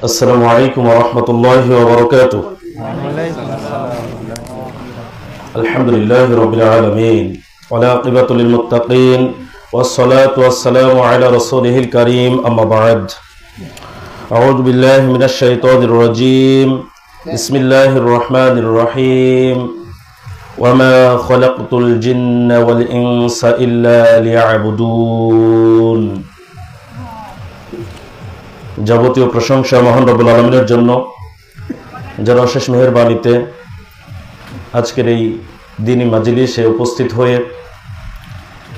السلام عليكم ورحمة الله وبركاته. الحمد لله رب العالمين والعاقبة للمتقين والصلاة والسلام على رسوله الكريم أما بعد. أعوذ بالله من الشيطان الرجيم. بسم الله الرحمن الرحيم. وما خلقت الجن والإنس إلا ليعبدون. যাবতীয় প্রশংসা মহান রব্বুল আলামিনের জন্য, যার অশেষ মেহেরবানিতে আজকের এই দ্বীনি মাজলিসে উপস্থিত হয়ে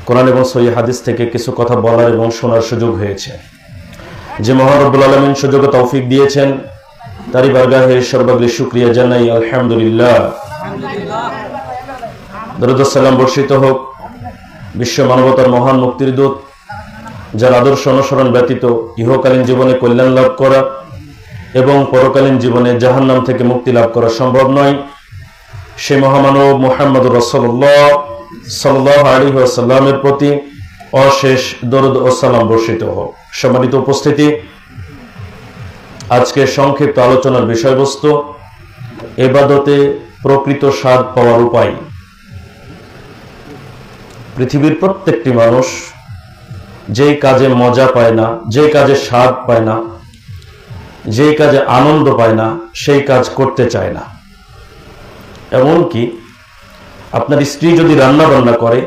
কোরআন এবং সহিহ হাদিস থেকে কিছু কথা বলার এবং শোনার সুযোগ হয়েছে। যে মহান রব্বুল আলামিন সুযোগ ও তৌফিক দিয়েছেন, তারই বারগাহে সর্বাগ্রে শুকরিয়া জানাই আলহামদুলিল্লাহ। দরুদ ও সালাম বর্ষিত হোক বিশ্ব মানবতার মহান মুক্তির দূত, যার আদর্শ অনুসরণ ব্যতীত ইহকালীন জীবনে কল্যাণ লাভ করা এবং পরকালীন জীবনে জাহান্নাম থেকে মুক্তি লাভ করা সম্ভব নয়, সে মহামানব মুহাম্মদুর রাসূলুল্লাহ সাল্লাল্লাহু আলাইহি ওয়াসাল্লামের প্রতি অশেষ দরুদ ও সালাম বর্ষিত হোক। সম্মানিত উপস্থিতি, আজকে সংক্ষিপ্ত আলোচনার বিষয়বস্তু ইবাদতে প্রকৃত স্বাদ পাওয়ার উপায়। পৃথিবীর প্রত্যেকটি মানুষ যেই কাজে মজা পায় না, যেই কাজে স্বাদ পায় না, যেই কাজে আনন্দ পায় না, সেই কাজ করতে চায় না। এমনকি আপনার স্ত্রী যদি রান্না বান্না করে,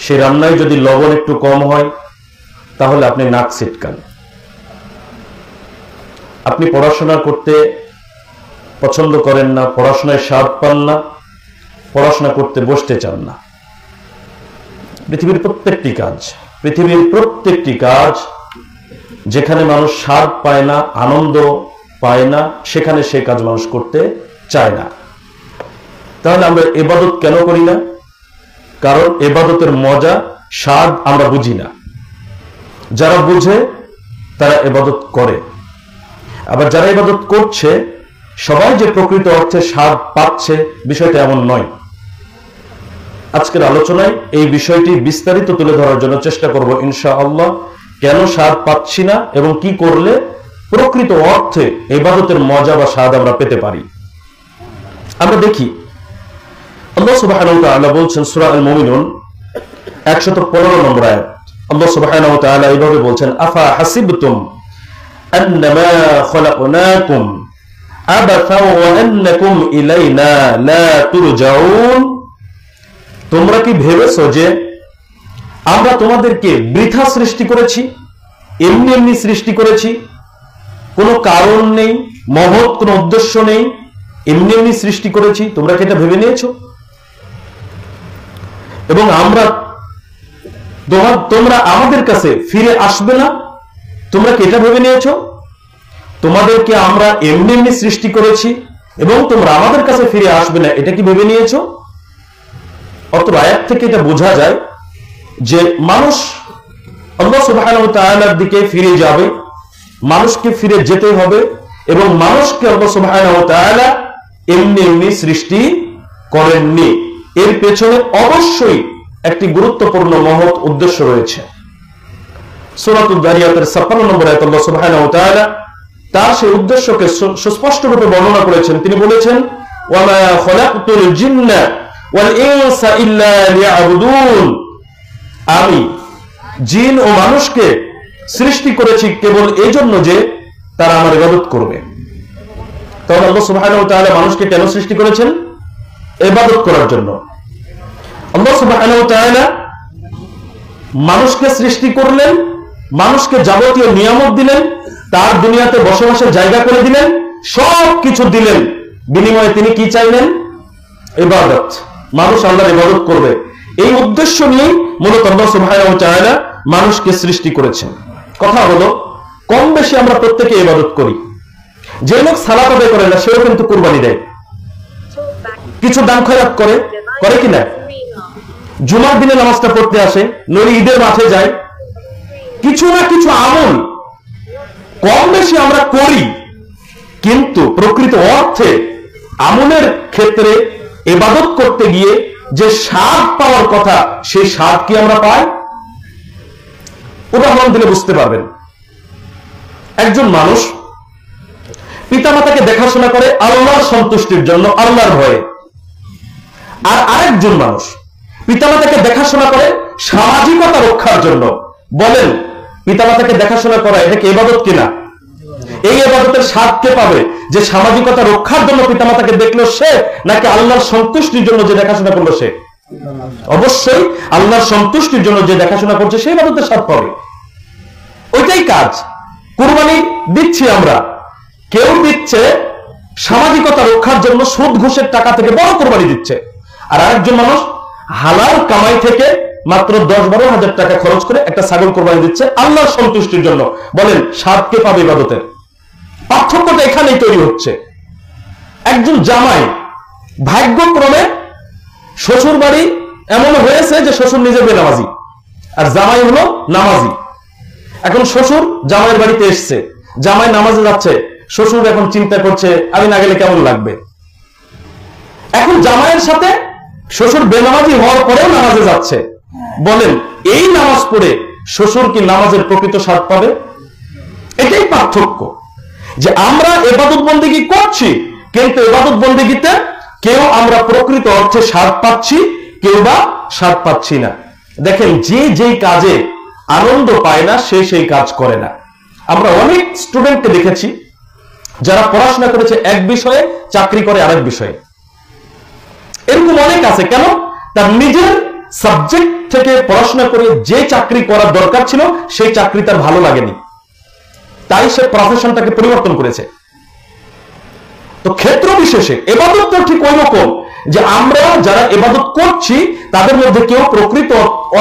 সেই রান্নায় যদি লবণ একটু কম হয়, তাহলে আপনি নাক ছিটকান। আপনি পড়াশোনা করতে পছন্দ করেন না, পড়াশোনায় স্বাদ পান না, পড়াশোনা করতে বসতে চান না। পৃথিবীর প্রত্যেকটি কাজ যেখানে মানুষ স্বাদ পায় না, আনন্দ পায় না, সেখানে সে কাজ মানুষ করতে চায় না। তাহলে আমরা ইবাদত কেন করি না? কারণ ইবাদতের মজা, স্বাদ আমরা বুঝি না। যারা বুঝে তারা ইবাদত করে। আবার যারা ইবাদত করছে, সবাই যে প্রকৃত অর্থে স্বাদ পাচ্ছে, বিষয়টা এমন নয়। আজকের আলোচনায় এই বিষয়টি বিস্তারিত তুলে ধরার জন্য চেষ্টা করব ইনশাআল্লাহ। কেন স্বাদ পাচ্ছি না এবং কি করলে প্রকৃত অর্থে ইবাদতের মজা বা স্বাদ আমরা পেতে পারি। আমরা দেখি আল্লাহ সুবহানাহু ওয়া তাআলা বলছেন সূরা আল মুমিনুন 115 নম্বর আয়াত। আল্লাহ সুবহানাহু ওয়া তাআলা এইভাবে বলছেন, আফা হাসিবতুম আন্নামা খলাকনাকুম আবাসা ওয়া আন্নাকুম ইলাইনা লা তুরজাউন। তোমরা কি ভেবেছো যে আমরা তোমাদেরকে বৃথা সৃষ্টি করেছি, এমনি এমনি সৃষ্টি করেছি, কোনো কারণ নেই, মহৎ কোনো উদ্দেশ্য নেই, এমনি এমনি সৃষ্টি করেছি? তোমরা কি এটা ভেবে নিয়েছো? এবং তোমরা আমাদের কাছে ফিরে আসবে না, তোমরা কি এটা ভেবে নিয়েছো? তোমাদেরকে আমরা এমনি এমনি সৃষ্টি করেছি এবং তোমরা আমাদের কাছে ফিরে আসবে না, এটা কি ভেবে নিয়েছো? অত আয়াত থেকে এটা বোঝা যায় যে মানুষ আল্লাহ সুবহানাহু ওয়া তাআলার দিকে ফিরে যাবে, মানুষকে ফিরে যেতে হবে এবং মানুষকে আল্লাহ সুবহানাহু ওয়া তাআলা এমনি এমনি সৃষ্টি করেননি। এর পেছনে অবশ্যই একটি গুরুত্বপূর্ণ মহৎ উদ্দেশ্য রয়েছে। সূরাতুল যারিয়াতের 56 নম্বর আয়াতে আল্লাহ সুবহানাহু ওয়া তাআলা তার সেই উদ্দেশ্যকে সুস্পষ্ট রূপে বর্ণনা করেছেন। তিনি বলেছেন, ওয়ামা খলাকতুল জিন্না ওয়াল ইনসা ইল্লা লিয়াবুদুন। আমি জিন ও মানুষকে সৃষ্টি করেছি কেবল এই জন্য যে তারা আমার ইবাদত করবে। তাহলে আল্লাহ সুবহানাহু ওয়া তাআলা মানুষকে কেন সৃষ্টি করেছেন? ইবাদত করার জন্য। আল্লাহ সুবহানাহু ওয়া তাআলা মানুষকে সৃষ্টি করলেন, মানুষকে যাবতীয় নিয়ামত দিলেন, তার দুনিয়াতে বসবাসের জায়গা করে দিলেন, সব কিছু দিলেন। বিনিময়ে তিনি কি চাইলেন? ইবাদত। মানুষ আল্লাহর ইবাদত করবে, এই উদ্দেশ্য নিয়ে মূলত আল্লাহ সুবহানাহু ওয়া তাআলা মানুষকে সৃষ্টি করেছেন। কথা হলো, কম বেশি আমরা প্রত্যেকে ইবাদত করি। যে লোক সালাত আদায় করে না, সেও কিন্তু কুরবানি দেয়, কিছু দান খয়রাত করে কিনা? জুমার দিনে নামাজটা পড়তে আসে, নইলে ঈদের মাঠে যায়, কিছু না কিছু আমল কম বেশি আমরা করি। কিন্তু প্রকৃত অর্থে আমলের ক্ষেত্রে ইবাদত করতে গিয়ে যে স্বাদ পাওয়ার কথা, সেই স্বাদ কি আমরা পাই? উদাহরণ দিলে বুঝতে পারবেন। একজন মানুষ পিতামাতাকে দেখাশোনা করে আল্লাহর সন্তুষ্টির জন্য, আল্লাহর ভয়ে। আর আরেকজন মানুষ পিতামাতাকে দেখাশোনা করে সামাজিকতা রক্ষার জন্য। বলেন, পিতামাতাকে দেখাশোনা করা এটা কি ইবাদত কিনা? এই ইবাদতের স্বাদ কে পাবে? যে সামাজিকতা রক্ষার জন্য পিতামাতাকে দেখলো সে, নাকি আল্লাহর সন্তুষ্টির জন্য যে দেখাশোনা করলো সে? অবশ্যই আল্লাহর সন্তুষ্টির জন্য যে দেখাশোনা করছে সেই ইবাদতের স্বাদ পাবে। ওইটাই কাজ। কুরবানি দিচ্ছি আমরা, কেউ দিচ্ছে সামাজিকতা রক্ষার জন্য, সুদ ঘুষের টাকা থেকে বড় কুরবানি দিচ্ছে। আর আরেকজন মানুষ হালাল কামাই থেকে মাত্র 10-12 হাজার টাকা খরচ করে একটা ছাগল কুরবানি দিচ্ছে আল্লাহর সন্তুষ্টির জন্য। বলেন, স্বাদ কে পাবে ইবাদতের? পার্থক্যটা এখানেই তৈরি হচ্ছে। একজন জামাই ভাগ্যক্রমে শ্বশুর বাড়ি এমন হয়েছে যে শ্বশুর নিজে বেনামাজি আর জামাই হলো নামাজি। এখন শ্বশুর জামাইয়ের বাড়িতে এসছে, জামাই নামাজে যাচ্ছে, শ্বশুর এখন চিন্তা করছে আমি না গেলে কেমন লাগবে। এখন জামাইয়ের সাথে শ্বশুর বেনামাজি হওয়ার পরেও নামাজে যাচ্ছে। বলেন, এই নামাজ পড়ে শ্বশুর কি নামাজের প্রকৃত স্বাদ পাবে? এটাই পার্থক্য, যে আমরা ইবাদত বন্দেগী করছি, কিন্তু ইবাদত বন্দেগীতে কেউ আমরা প্রকৃত অর্থে স্বাদ পাচ্ছি, কেউ বা স্বাদ পাচ্ছি না। দেখেন, যে যেই কাজে আনন্দ পায় না সে সেই কাজ করে না। আমরা অনেক স্টুডেন্টকে দেখেছি যারা পড়াশোনা করেছে এক বিষয়ে, চাকরি করে আরেক বিষয়ে। এরকম অনেক আছে। কেন? তার নিজের সাবজেক্ট থেকে পড়াশোনা করে যে চাকরি করার দরকার ছিল সেই চাকরি তার ভালো লাগেনি, তাই সে প্রফেশনটাকে পরিবর্তন করেছে। তো ক্ষেত্র বিশেষে ইবাদত তো ঠিক ওই রকম, যে আমরা যারা ইবাদত করছি তাদের মধ্যে কেউ প্রকৃত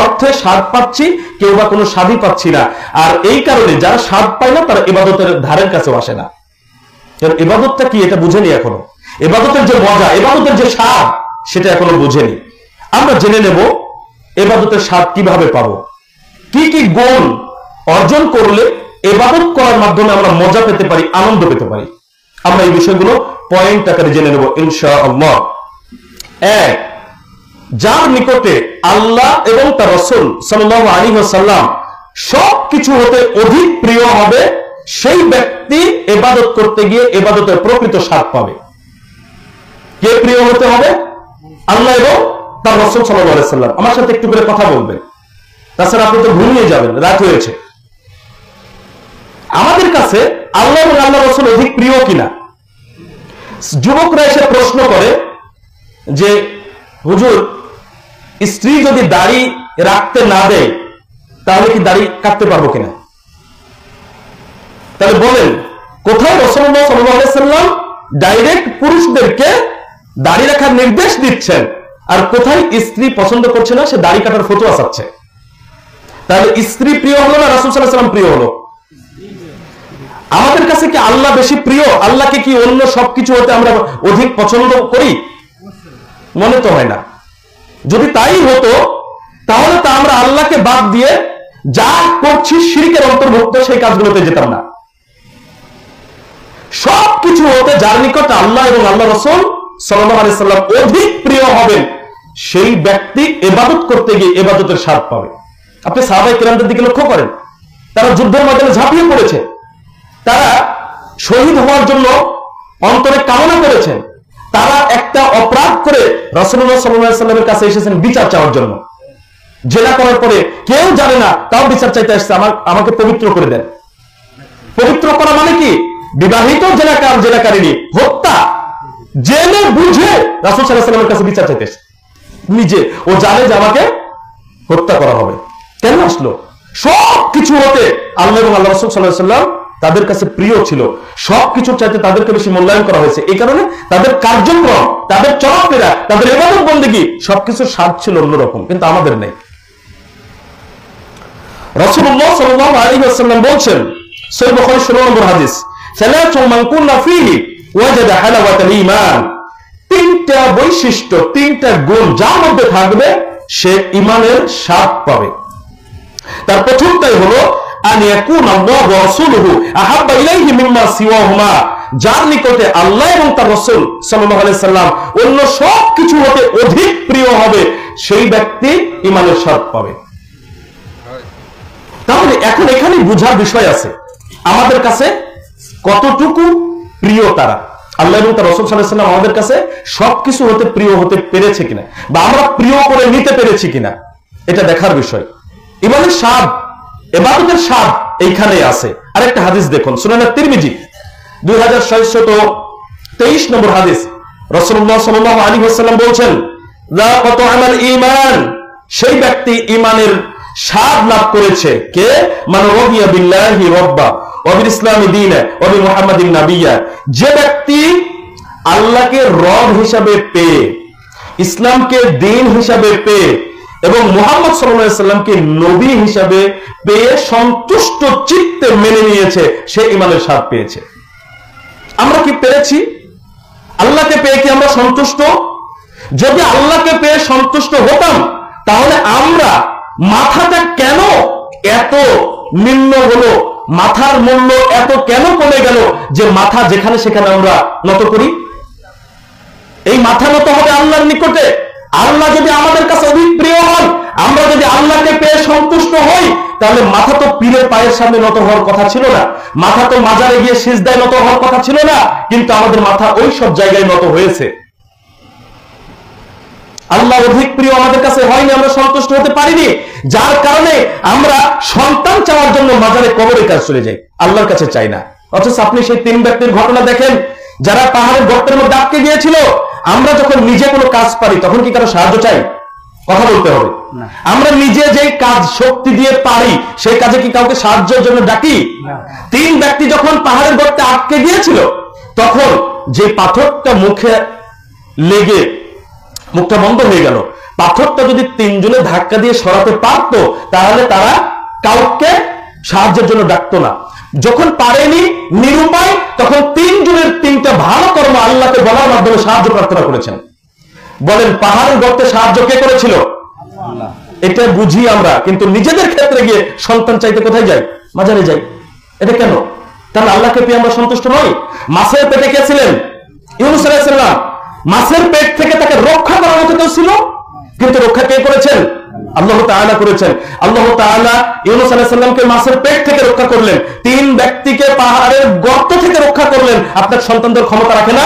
অর্থে স্বাদ পাচ্ছি, কেউ বা কোনো স্বাদই পাচ্ছি না। আর এই কারণে যারা স্বাদ পায় না তারা ইবাদতের ধারের কাছেও আসে না। কারণ ইবাদতটা কি এটা বুঝেনি এখনো। ইবাদতের যে মজা, ইবাদতের যে স্বাদ সেটা এখনো বুঝেনি। আমরা জেনে নেব ইবাদতের স্বাদ কিভাবে পাবো, কি কি গুণ অর্জন করলে ইবাদত করার মাধ্যমে আমরা মজা পেতে পারি, আনন্দ পেতে পারি। আমরা এই বিষয়গুলো পয়েন্ট আকারে জেনে নেব ইনশাআল্লাহ। এক, যার নিকটে আল্লাহ এবং তার রাসূল সাল্লাল্লাহু আলাইহি ওয়াসাল্লাম সবকিছু হতে অধিক প্রিয় হবে, সেই ব্যক্তি ইবাদত করতে গিয়ে ইবাদতের প্রকৃত স্বাদ পাবে। কে প্রিয় হতে হবে? আল্লাহ এবং তার রাসূল সাল্লাল্লাহু আলাইহি ওয়াসাল্লাম। আমার সাথে একটু করে কথা বলবেন, তাছাড়া আপনি তো ঘুমিয়ে যাবেন, রাত হয়েছে। আমাদের কাছে আল্লাহ এবং আল্লাহ রাসূল অধিক প্রিয় কিনা? যুবকরা এসে প্রশ্ন করে যে হুজুর, স্ত্রী যদি দাড়ি রাখতে না দেয় তাহলে কি দাড়ি কাটতে পারবো কিনা? তাহলে বলেন, কোথায় রাসূলুল্লাহ সাল্লাল্লাহু আলাইহি ওয়াসাল্লাম ডাইরেক্ট পুরুষদেরকে দাড়ি রাখার নির্দেশ দিচ্ছেন, আর কোথায় স্ত্রী পছন্দ করছে না সে দাড়ি কাটার ফতোয়া চাচ্ছে? তাহলে স্ত্রী প্রিয় হলো না রাসূল সাল্লাল্লাহু আলাইহি ওয়াসাল্লাম প্রিয় হলো? আমাদের কাছে কি আল্লাহ বেশি প্রিয়? আল্লাহকে কি অন্য সবকিছু হতে আমরা অধিক পছন্দ করি? মনে তো হয় না। যদি তাই হতো তাহলে তো আমরা আল্লাহকে বাদ দিয়ে যা করছি শিরকের অন্তর্ভুক্ত সেই কাজগুলোতে যেতাম না। সবকিছু হতে যার নিকট আল্লাহ এবং আল্লাহ রাসূল সাল্লাল্লাহু আলাইহি ওয়াসাল্লাম অধিক প্রিয় হবেন, সেই ব্যক্তি ইবাদত করতে গিয়ে ইবাদতের স্বাদ পাবে। আপনি সাহাবায়ে কিরামদের দিকে লক্ষ্য করেন, তারা যুদ্ধের ময়দানে ঝাঁপিয়ে পড়েছে, তারা শহীদ হওয়ার জন্য অন্তরে কামনা করেছেন, তারা একটা অপরাধ করে রাসূলুল্লাহ সাল্লাল্লাহু আলাইহি ওয়াসাল্লামের কাছে এসেছেন বিচার চাওয়ার জন্য। জেনা করার পরে কেউ জানে না, তাও বিচার চাইতে আসছে, আমাকে পবিত্র করে দেন। পবিত্র করা মানে কি? বিবাহিত জেনাকার জেনাকারিনী হত্যা জেনে বুঝে রাসূল সাল্লাল্লাহু আলাইহি ওয়াসাল্লামের কাছে বিচার চাইতে এসেছে। নিজে ও জানে যে আমাকে হত্যা করা হবে। কেন আসলো? সবকিছু হতে আল্লাহ এবং আল্লাহ রাসূল সাল্লাল্লাহু আলাইহি ওয়াসাল্লাম তাদের কাছে প্রিয় ছিল, সবকিছুর চাইতে তাদেরকে বেশি মূল্যায়ন করা হয়েছে। এই কারণে তাদের কার্যক্রম, তাদের চলাফেরা, তাদের ইবাদত বন্দেগী সবকিছুর স্বাদ ছিল অন্যরকম, কিন্তু আমাদের নেই। রাসূলুল্লাহ সাল্লাল্লাহু আলাইহি ওয়াসাল্লাম বলছেন, সহিহ বুখারী 16 নম্বর হাদিস, সালাতু মান কুননা ফীহি ওয়াজাদা হালাওয়াতাল ঈমান। তিনটা বৈশিষ্ট্য, তিনটা গুণ যার মধ্যে থাকবে সে ঈমানের স্বাদ পাবে। তার প্রথমটাই হলো আন ইয়াকুনা আল্লাহু ওয়া রাসূলুহু আহাব্বা ইলাইহি মিম্মা সিওয়াহুমা। যার নিকটে আল্লাহ এবং তার রাসূল সাল্লাল্লাহু আলাইহি সাল্লাম অন্য সব কিছু হতে অধিক প্রিয় হবে, সেই ব্যক্তি ঈমানের স্বাদ পাবে। তাহলে এখন এখানে বোঝার বিষয় আছে, আমাদের কাছে কতটুকু প্রিয় প্রিয় তারা। আল্লাহ এবং তার রাসূল সাল্লাল্লাহু আলাইহি ওয়াসাল্লাম আমাদের কাছে সবকিছু হতে প্রিয় হতে পেরেছে কিনা, বা আমরা প্রিয় করে নিতে পেরেছি কিনা, এটা দেখার বিষয়। ইমানের স্বাদ, ইবাদতের স্বাদ এইখানেই আছে। আরেকটা হাদিস দেখুন, সুনান তিরমিজি 2623 নম্বর হাদিস। রাসূলুল্লাহ সাল্লাল্লাহু আলাইহি ওয়াসাল্লাম বলছেন, যাকাতু আমাল ঈমান, সেই ব্যক্তি ঈমানের স্বাদ লাভ করেছে কে, মান রাদিয়া বিল্লাহি রাব্বা ওয়া বিল ইসলামি দীনা ওয়া বি মুহাম্মাদিন নাবিয়্যা, যে ব্যক্তি আল্লাহকে রব হিসাবে পেয়ে, ইসলামকে দ্বীন হিসাবে পেয়ে এবং মুহাম্মদ সাল্লাল্লাহু আলাইহি সাল্লামকে নবী হিসাবে পেয়ে সন্তুষ্ট চিত্তে মেনে নিয়েছে, সে ঈমানের স্বাদ পেয়েছে। আমরা কি পেরেছি? আল্লাহকে পেয়ে কি আমরা সন্তুষ্ট? যদি আল্লাহকে পেয়ে সন্তুষ্ট হতাম, তাহলে আমরা মাথাটা কেন এত নিম্ন হলো, মাথার মূল্য এত কেন কমে গেল যে মাথা যেখানে সেখানে আমরা নত করি? এই মাথা নত হবে আল্লাহর নিকটে। আল্লাহ যদি আমাদের কাছে অধিক প্রিয় হন, আমরা যদি আল্লাহকে পেয়ে সন্তুষ্ট হই, তাহলে মাথা তো পীরের পায়ের সামনে নত হওয়ার কথা ছিল না, মাথা তো মাজারে গিয়ে সিজদায় নত হওয়ার কথা ছিল না, কিন্তু আমাদের মাথা ওই সব জায়গায় নত হয়েছে। আল্লাহ অধিক প্রিয় আমাদের কাছে হয়নি, আমরা সন্তুষ্ট হতে পারিনি, যার কারণে আমরা সন্তান চাওয়ার জন্য মাজারে কবরের কাছে চলে যাই, আল্লাহর কাছে চাই না। অথচ আপনি সেই 3 ব্যক্তির ঘটনা দেখেন, যারা পাহাড়ের গর্তের মধ্যে আটকে গিয়েছিল। আমরা যখন নিজে কোনো কাজ পারি, তখন কি কারো সাহায্য চাই? কথা বলতে হবে। আমরা নিজে যে কাজ শক্তি দিয়ে পারি, সেই কাজে কি কাউকে সাহায্যের জন্য ডাকি? 3 ব্যক্তি যখন পাহাড়ের গর্তে আটকে গিয়েছিল, তখন যে পাথরটা মুখে লেগে মুখটা বন্ধ হয়ে গেল, পাথরটা যদি 3 জনে ধাক্কা দিয়ে সরাতে পারত, তাহলে তারা কাউকে সাহায্যের জন্য ডাকতো না। যখন পারেনি, নিরুপায়, তখন 3 জনের 3টা ভালো কর্ম আল্লাহকে বলার মাধ্যমে সাহায্য প্রার্থনা করেছেন। বলেন, পাহাড়ের গর্তে সাহায্য কে করেছিল? আল্লাহ। এটা বুঝি আমরা, কিন্তু নিজেদের ক্ষেত্রে গিয়ে সন্তান চাইতে কোথায় যাই? মাজারে যাই। এটা কেন? কারণ আল্লাহকে পেয়ে আমরা সন্তুষ্ট নই। মাছের পেটে কে ছিলেন? ইউনূস আলাইহিস সালাম। মাছের পেট থেকে তাকে রক্ষা করার মতো কেউ ছিল? কিন্তু রক্ষা কে করেছেন? আল্লাহ তাআলা করেছেন। আল্লাহ তাআলা ইউনূস আলাইহিস সালামকে মাছের পেট থেকে রক্ষা করলেন, 3 ব্যক্তিকে পাহাড়ের গর্ত থেকে রক্ষা করলেন। আপনার সন্তানদের ক্ষমতা রাখে না?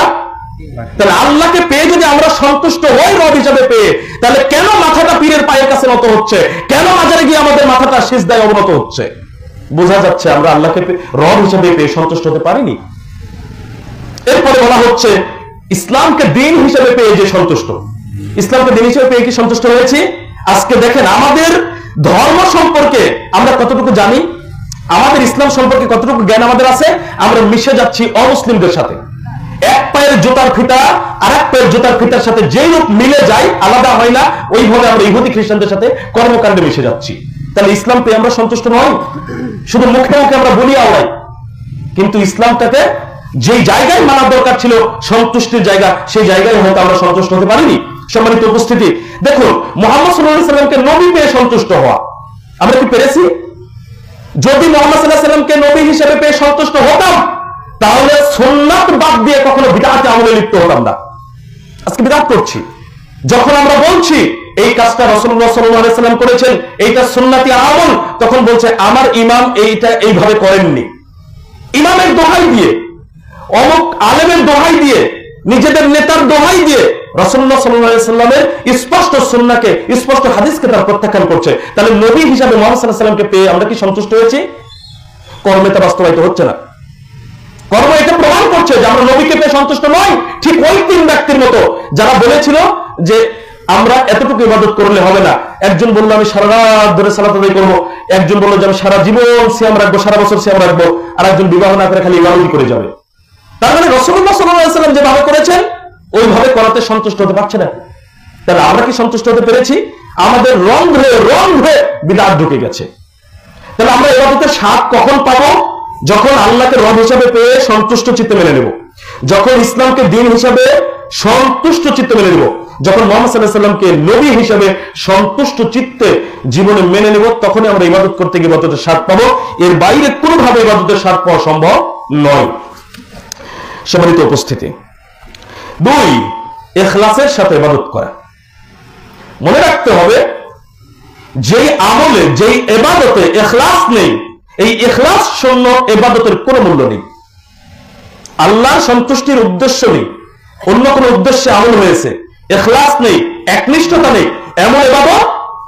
তাহলে আল্লাহকে পেয়ে যদি আমরা সন্তুষ্ট হই রব হিসাবে পেয়ে, তাহলে কেন মাথাটা পীরের পায়ের কাছে নত হচ্ছে? কেন মাজারে গিয়ে আমাদের মাথাটা সিজদায় অবনত হচ্ছে? বোঝা যাচ্ছে আমরা আল্লাহকে রব হিসাবে পেয়ে সন্তুষ্ট হতে পারিনি। এরপরে বলা হচ্ছে, ইসলামকে দ্বীন হিসেবে পেয়ে যে সন্তুষ্ট। ইসলামকে দ্বীন হিসেবে পেয়ে কি সন্তুষ্ট হয়েছি? আজকে দেখেন আমাদের ধর্ম সম্পর্কে আমরা কতটুকু জানি, আমাদের ইসলাম সম্পর্কে কতটুকু জ্ঞান আমাদের আছে। আমরা মিশে যাচ্ছি অমুসলিমদের সাথে। এক পায়ের জুতার ফিতা আর এক পায়ের জুতার ফিতার সাথে যেই রূপ মিলে যায়, আলাদা হয় না, ওইভাবে আমরা ইহুদি খ্রিস্টানদের সাথে কর্মকাণ্ডে মিশে যাচ্ছি। তাহলে ইসলাম পেয়ে আমরা সন্তুষ্ট নই, শুধু মুখে মুখে আমরা বলি আওড়াই, কিন্তু ইসলামটাকে যেই জায়গায় মানার দরকার ছিল সন্তুষ্টির জায়গা, সেই জায়গায় হয়তো আমরা সন্তুষ্ট হতে পারিনি। সম্মানিত উপস্থিতি, দেখুন মুহাম্মদ সাল্লাল্লাহু আলাইহি সাল্লামকে নবী পেয়ে সন্তুষ্ট হওয়া আমরা কি পেরেছি? যদি মুহাম্মদ সাল্লাল্লাহু আলাইহি সাল্লামকে নবী হিসেবে পেয়ে সন্তুষ্ট হতাম, তাহলে সুন্নাত বাদ দিয়ে কখনো বিদআতে আমলে লিপ্ত হতাম না। আজকে বিদআত করছি। যখন আমরা বলছি এই কাজটা রাসূলুল্লাহ সাল্লাল্লাহু আলাইহি সাল্লাম করেছেন, এইটা সুন্নাতি আমল, তখন বলছে আমার ইমাম এইটা এইভাবে করেননি। ইমামের দোহাই দিয়ে, অমুক আলেমের দোহাই দিয়ে, নিজেদের নেতার দোহাই দিয়ে রাসূলুল্লাহ সাল্লাল্লাহু আলাইহি সাল্লামের স্পষ্ট সুন্নাহকে, স্পষ্ট হাদিসকে তারা প্রত্যাখ্যান করছে। তাহলে নবী হিসাবে মুহাম্মদ সাল্লাল্লাহু আলাইহি সাল্লামকে পেয়ে আমরা কি সন্তুষ্ট হয়েছি? কর্মে তা বাস্তবায়িত হচ্ছে না। কর্ম এটা প্রমাণ করছে যে আমরা নবীকে পেয়ে সন্তুষ্ট নই। ঠিক ওই 3 ব্যক্তির মতো যারা বলেছিল যে আমরা এতটুকু ইবাদত করলে হবে না। একজন বলল আমি সারা রাত ধরে সালাত আদায় করবো, একজন বলল যে আমি সারা জীবন সিয়াম রাখবো, সারা বছর সিয়াম রাখবো, আর একজন বিবাহ না করে খালি ইবাদতই করে যাবে। তার মানে রাসূলুল্লাহ সাল্লাল্লাহু আলাইহি সাল্লাম যেভাবে করেছেন ওইভাবে করাতে সন্তুষ্ট হতে পারছে না। তাহলে আমরা কি সন্তুষ্ট হতে পেরেছি? আমাদের রন্ধ্রে বিদআত ঢুকে গেছে। তাহলে আমরা ইবাদতের স্বাদ কখন পাবো? যখন আল্লাহকে রব হিসাবে পেয়ে সন্তুষ্ট চিত্তে মেনে নেব, যখন ইসলামকে দ্বীন হিসাবে সন্তুষ্ট চিত্তে মেনে নেব, যখন মুহাম্মদ সাল্লাল্লাহু আলাইহি সাল্লামকে নবী হিসাবে সন্তুষ্ট চিত্তে জীবনে মেনে নেব, তখনই আমরা ইবাদত করতে গিয়ে ইবাদতের স্বাদ পাবো। এর বাইরে কোনোভাবে ইবাদতের স্বাদ পাওয়া সম্ভব নয়। সম্মানিত উপস্থিতি, 2, ইখলাসের সাথে ইবাদত করা। মনে রাখতে হবে, যেই আমলে, যেই ইবাদতে ইখলাস নেই, এই ইখলাস শূন্য ইবাদতের কোনো মূল্য নেই। আল্লাহর সন্তুষ্টির উদ্দেশ্য নেই, অন্য কোন উদ্দেশ্যে আমল হয়েছে, ইখলাস নেই, একনিষ্ঠতা নেই, এমন ইবাদত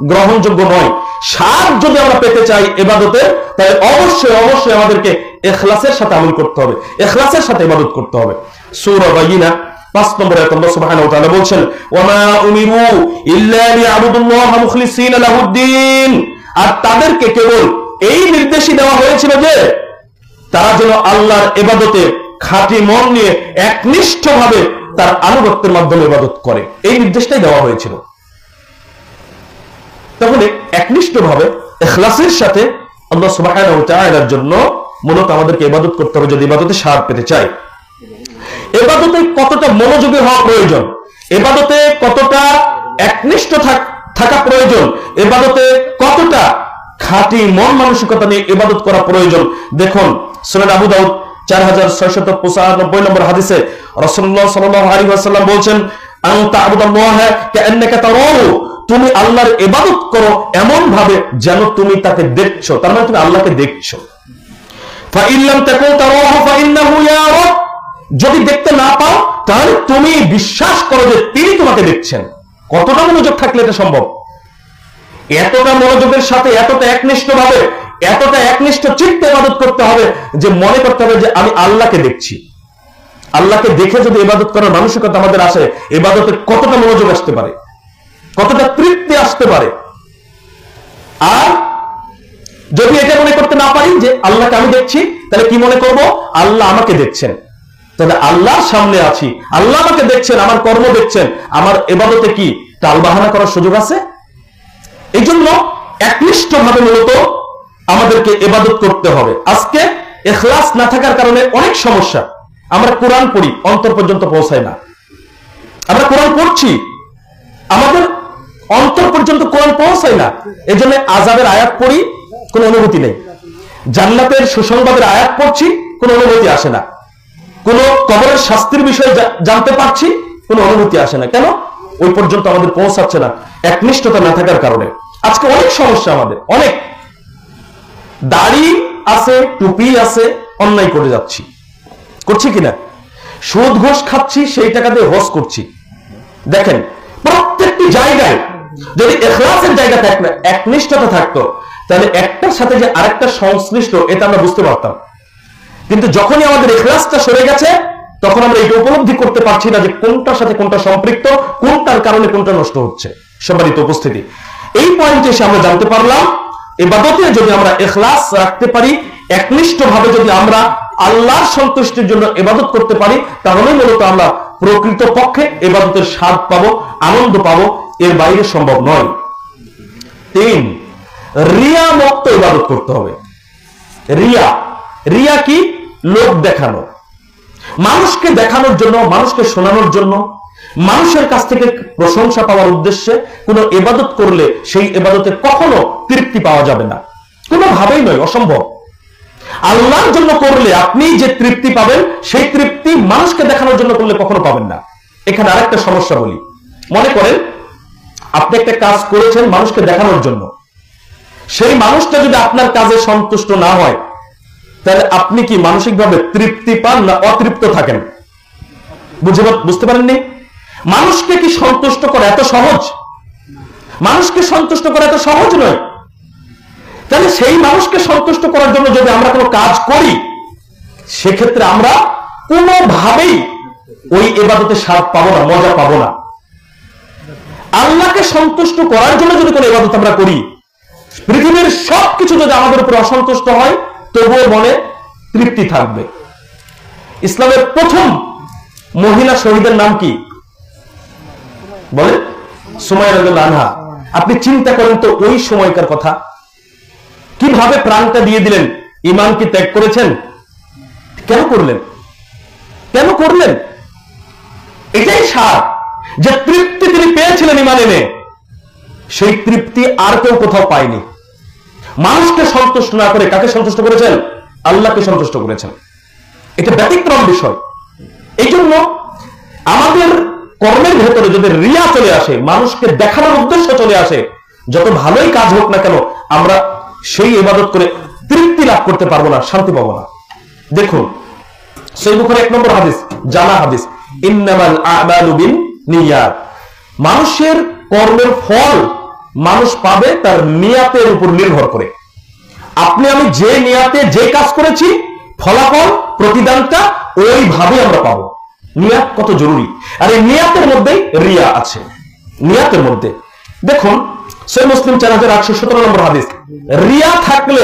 গ্রহণযোগ্য নয়। স্বাদ যদি আমরা পেতে চাই ইবাদতের, তাহলে অবশ্যই অবশ্যই আমাদেরকে ইখলাসের সাথে আমল করতে হবে, ইখলাসের সাথে ইবাদত করতে হবে। সূরা বাইয়িনা 5 নম্বর আয়াতে আল্লাহ সুবহানাহু ওয়া তাআলা বলছেন, ওয়া মা উমিরু ইল্লা লিয়াবুদুল্লাহা মুখলিসিনা লাহুদ্দিন, আর তাদেরকে কেবল এই নির্দেশই দেওয়া হয়েছিল যে তারা যেন আল্লাহর ইবাদতে খাঁটি মন নিয়ে একনিষ্ঠভাবে তার আনুগত্যের মাধ্যমে ইবাদত করে, এই নির্দেশটাই দেওয়া হয়েছিল। তাহলে একনিষ্ঠভাবে ইখলাসের সাথে আল্লাহ সুবহানাহু ওয়া তাআলার জন্য মূলত আমাদেরকে ইবাদত করতে হবে যদি ইবাদতে স্বাদ পেতে চাই। ইবাদতে কতটা মনোযোগী হওয়া প্রয়োজন, ইবাদতে কতটা একনিষ্ঠ থাকা প্রয়োজন, ইবাদতে কতটা খাঁটি মন মানসিকতা নিয়ে ইবাদত করা প্রয়োজন। দেখুন সুনান আবু দাউদ 4695 নম্বর হাদিসে রাসূলুল্লাহ সাল্লাল্লাহু আলাইহি ওয়াসাল্লাম বলছেন, আনতা আবুদাল্লাহ কাআন্নাকা তারাহু, তুমি আল্লাহর ইবাদত করো এমন ভাবে যেন তুমি তাকে দেখছো, তার মানে তুমি আল্লাহকে দেখছো। ফা ইন লাম তাকুন তারাহু ফা ইন্নাহু ইয়ারাক, যদি দেখতে না পাও তাহলে তুমি বিশ্বাস করো যে তিনি তোমাকে দেখছেন। কতটা মনোযোগ থাকলে এটা সম্ভব? এতটা মনোযোগের সাথে, এতটা একনিষ্ঠ ভাবে, এতটা একনিষ্ঠ চিত্তে ইবাদত করতে হবে যে মনে করতে হবে যে আমি আল্লাহকে দেখছি। আল্লাহকে দেখে যদি ইবাদত করার মানসিকতা আমাদের আসে, ইবাদতে কতটা মনোযোগ আসতে পারে, কতটা তৃপ্তি আসতে পারে। আর যদি এটা মনে করতে না পারি যে আল্লাহকে আমি দেখছি, তাহলে কি মনে করব? আল্লাহ আমাকে দেখছেন, তাহলে আল্লাহর সামনে আছি, আল্লাহ আমাকে দেখছেন, আমার কর্ম দেখছেন, আমার ইবাদতে কি টালবাহানা করার সুযোগ আছে? এই জন্য একনিষ্ঠ ভাবে মূলত আমাদেরকে ইবাদত করতে হবে। আজকে ইখলাস না থাকার কারণে অনেক সমস্যা। আমরা কোরআন পড়ি, অন্তর পর্যন্ত পৌঁছায় না। আমরা কোরআন পড়ছি, আমাদের অন্তর পর্যন্ত কোরআন পৌঁছায় না। এই জন্য আযাবের আয়াত পড়ি, কোনো অনুভূতি নেই। জান্নাতের সুসংবাদের আয়াত পড়ছি, কোনো অনুভূতি আসে না। কোন কবরের শাস্তির বিষয়ে জানতে পারছি, কোনো অনুভূতি আসে না। কেন? ওই পর্যন্ত আমাদের পৌঁছাচ্ছে না, একনিষ্ঠতা না থাকার কারণে। আজকে অনেক সমস্যা আমাদের, অনেক। দাড়ি আছে, টুপি আছে, অন্যায় করে যাচ্ছি, করছি কিনা? সুদ ঘুষ খাচ্ছি, সেই টাকা দিয়ে হজ করছি। দেখেন প্রত্যেকটি জায়গায় যদি ইখলাসের জায়গাতে একনিষ্ঠতা থাকতো, তাহলে একটার সাথে যে আরেকটা সংশ্লিষ্ট, এটা আমরা বুঝতে পারতাম। কিন্তু যখনই আমাদের ইখলাসটা সরে গেছে, তখন আমরা এটা উপলব্ধি করতে পারছি না যে কোনটার সাথে কোনটা সম্পৃক্ত, কোনটার কারণে কোনটা নষ্ট হচ্ছে। সম্মানিত উপস্থিতি, এই পয়েন্টে এসে আমরা জানতে পারলাম ইবাদতে যদি আমরা ইখলাস রাখতে পারি, একনিষ্ঠভাবে যদি আমরা আল্লাহর সন্তুষ্টির জন্য ইবাদত করতে পারি, তাহলে মূলত আমরা প্রকৃত পক্ষে ইবাদতের স্বাদ পাবো, আনন্দ পাবো, এর বাইরে সম্ভব নয়। 3, রিয়া মুক্ত ইবাদত করতে হবে। রিয়া, রিয়া কি? লোক দেখানো, মানুষকে দেখানোর জন্য, মানুষকে শোনানোর জন্য, মানুষের কাছ থেকে প্রশংসা পাওয়ার উদ্দেশ্যে কোন ইবাদত করলে সেই ইবাদতে কখনো তৃপ্তি পাওয়া যাবে না, কোনোভাবেই নয়, অসম্ভব। আল্লাহর জন্য করলে আপনি যে তৃপ্তি পাবেন, সেই তৃপ্তি মানুষকে দেখানোর জন্য করলে কখনো পাবেন না। এখানে আরেকটা সমস্যা বলি। মনে করেন আপনি একটা কাজ করেছেন মানুষকে দেখানোর জন্য, সেই মানুষটা যদি আপনার কাজে সন্তুষ্ট না হয়, তাহলে আপনি কি মানসিকভাবে তৃপ্তি পান না অতৃপ্ত থাকেন? বুঝতে পারেননি? মানুষকে কি সন্তুষ্ট করা এত সহজ? মানুষকে সন্তুষ্ট করা এত সহজ নয়। তাহলে সেই মানুষকে সন্তুষ্ট করার জন্য যদি আমরা কোনো কাজ করি, সেক্ষেত্রে আমরা কোনোভাবেই ওই ইবাদতে স্বাদ পাবো না, মজা পাবো না। আল্লাহকে সন্তুষ্ট করার জন্য যদি কোনো ইবাদত আমরা করি, পৃথিবীর সবকিছু যদি আমাদের উপর অসন্তুষ্ট হয়, তবুও মনে তৃপ্তি থাকবে। ইসলামের প্রথম মহিলা শহীদের নাম কি বলে? সুমাইয়া রাদিয়াল্লাহু আনহা। আপনি চিন্তা করেন তো ওই সময়কার কথা, কিভাবে প্রাণটা দিয়ে দিলেন, ঈমান কি ত্যাগ করেছেন? কেন করলেন? কেন করলেন? এটাই সার, যে তৃপ্তি তিনি পেয়েছিলেন ঈমান এনে, সেই তৃপ্তি আর কেউ কোথাও পায়নি। মানুষকে সন্তুষ্ট না করে কাকে সন্তুষ্ট করেছেন? আল্লাহকে সন্তুষ্ট করেছেন। এটা ব্যতিক্রম বিষয়। এই জন্য আমাদের কর্মের ভেতরে যদি রিয়া চলে আসে, মানুষকে দেখানোর উদ্দেশ্য চলে আসে, যত ভালোই কাজ হোক না কেন, আমরা সেই ইবাদত করে তৃপ্তি লাভ করতে পারবো না, শান্তি পাবো না। দেখুন সহিহ বুখারী 1 নম্বর হাদিস, জানা হাদিস, ইন্নামাল আ'মালু বিন্নিয়াত। মানুষের কর্মের ফল মানুষ পাবে তার নিয়াতের উপর নির্ভর করে। আপনি আমি যে নিয়াতে যে কাজ করেছি, ফলাফল প্রতিদানটা ওইভাবে আমরা পাবো। নিয়াত কত জরুরি। আর এই নিয়াতের মধ্যেই রিয়া আছে। নিয়াতের মধ্যে দেখুন সহিহ মুসলিম 4817 নম্বর হাদিস, রিয়া থাকলে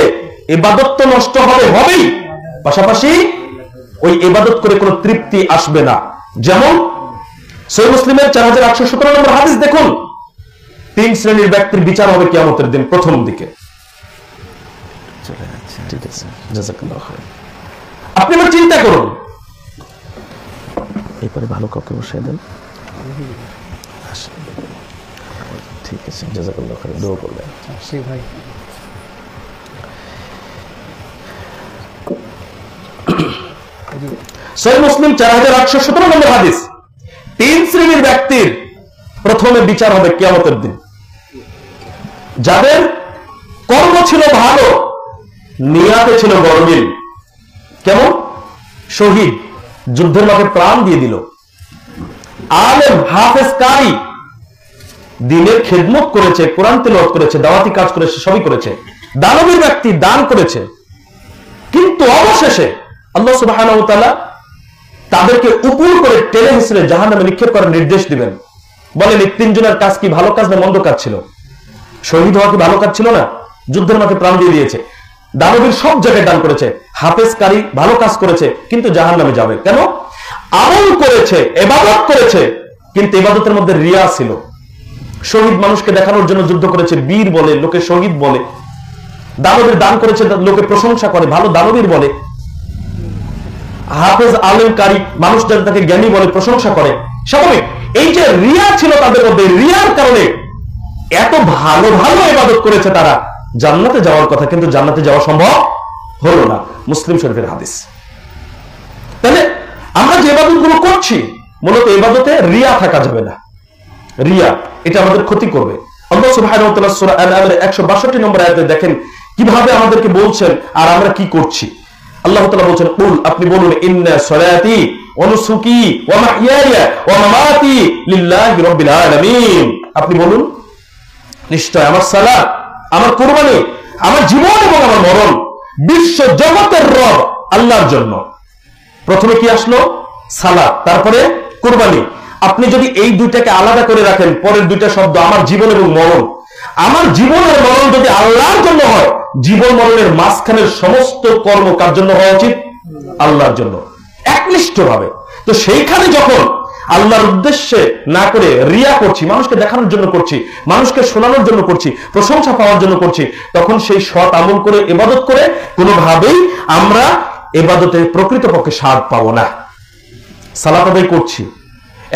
ইবাদত তো নষ্ট হবেই, পাশাপাশি ওই ইবাদত করে কোনো তৃপ্তি আসবে না। যেমন সহিহ মুসলিমের 4817 নম্বর হাদিস দেখুন, 3 শ্রেণীর ব্যক্তির বিচার হবে কিয়ামতের দিন প্রথম দিকে। ঠিক আছে, জাযাকাল্লাহু খাইর। আপনি এবার চিন্তা করুন, এরপরে ভালো কাউকে বসাই দেন। ঠিক আছে, জাযাকাল্লাহু খাইর, দোয়া করবেন। ভাই সহিহ মুসলিম 4817 নম্বর হাদিস, 3 শ্রেণীর ব্যক্তির প্রথমে বিচার হবে কিয়ামতের দিন। যাদের কর্ম ছিল ভালো, নিয়াতে ছিল গরমিল। কেমন? শহীদ, যুদ্ধের মাঠে প্রাণ দিয়ে দিল। আলেম, হাফেজ, কারি, দ্বীনের খেদমত করেছে, কোরআন তেলাওয়াত করেছে, দাওয়াতি কাজ করেছে, সবই করেছে। দানবীর ব্যক্তি দান করেছে, কিন্তু অবশেষে আল্লাহ সুবহানাহু ওয়া তাআলা তাদেরকে উপর করে টেনে হিসেবে জাহান্নামে নিক্ষেপ করার নির্দেশ দিবেন। বলেন এই 3 জনের কাজ কি ভালো কাজ না মন্দ কাজ ছিল? শহীদ হওয়া কি ভালো কাজ ছিল না? যুদ্ধের মাঠে প্রাণ দিয়ে দিয়েছে। দানবীর সব জায়গায় দান করেছে, হাফেজ কারি ভালো কাজ করেছে, কিন্তু জাহান্নামে যাবে। কেন? আমল করেছে, ইবাদত করেছে, কিন্তু ইবাদতের মধ্যে রিয়া ছিল। শহীদ মানুষকে দেখানোর জন্য যুদ্ধ করেছে, বীর বলে, লোকে শহীদ বলে। দানবীর দান করেছে, লোকে প্রশংসা করে, ভালো দানবীর বলে। হাফেজ, আলেম, কারি মানুষ যারা তাকে জ্ঞানী বলে, প্রশংসা করে। স্বাভাবিক, এই যে রিয়া ছিল তাদের মধ্যে, রিয়ার কারণে এত ভালো ভালো ইবাদত করেছে তারা, জান্নাতে যাওয়ার কথা, কিন্তু জান্নাতে যাওয়া সম্ভব হলো না। মুসলিম শরীফের হাদিস। তাহলে আমরা যে ইবাদত গুলো করছি, মূলত ইবাদতে রিয়া থাকা যাবে না। রিয়া এটা আমাদের ক্ষতি করবে। আল্লাহ সুবহানাহু ওয়া তাআলা সূরা আল-আনআম 162 নম্বর আয়াতে দেখেন কিভাবে আমাদেরকে বলছেন আর আমরা কি করছি। আল্লাহ তাআলা বলছেন, কুল, আপনি বলুন, ইন্না সলাতি ওয়া নুসুকি ওয়া মাহইয়ায়া ওয়া মামাতি লিল্লাহি রাব্বিল আলামিন। আপনি বলুন, নিশ্চয় আমার সালাত, আমার কুরবানি, আমার জীবন এবং আমার মরণ বিশ্ব জগতের রব আল্লাহর জন্য। প্রথমে কি আসলো? সালাত, তারপরে কুরবানি। আপনি যদি এই দুইটাকে আলাদা করে রাখেন, পরের দুইটা শব্দ আমার জীবন এবং মরণ, আমার জীবন আর মরণ যদি আল্লাহর জন্য হয়, জীবন মরণের মাঝখানের সমস্ত কর্ম কার জন্য হওয়া উচিত? আল্লাহর জন্য, একনিষ্ঠভাবে। তো সেইখানে যখন আল্লাহর উদ্দেশ্যে না করে রিয়া করছি, মানুষকে দেখানোর জন্য করছি, মানুষকে শোনানোর জন্য করছি, প্রশংসা পাওয়ার জন্য করছি, তখন সেই সৎ আমল করে ইবাদত করে কোনোভাবেই আমরা ইবাদতে প্রকৃতপক্ষে স্বাদ পাবো না। সালাত আদায় করছি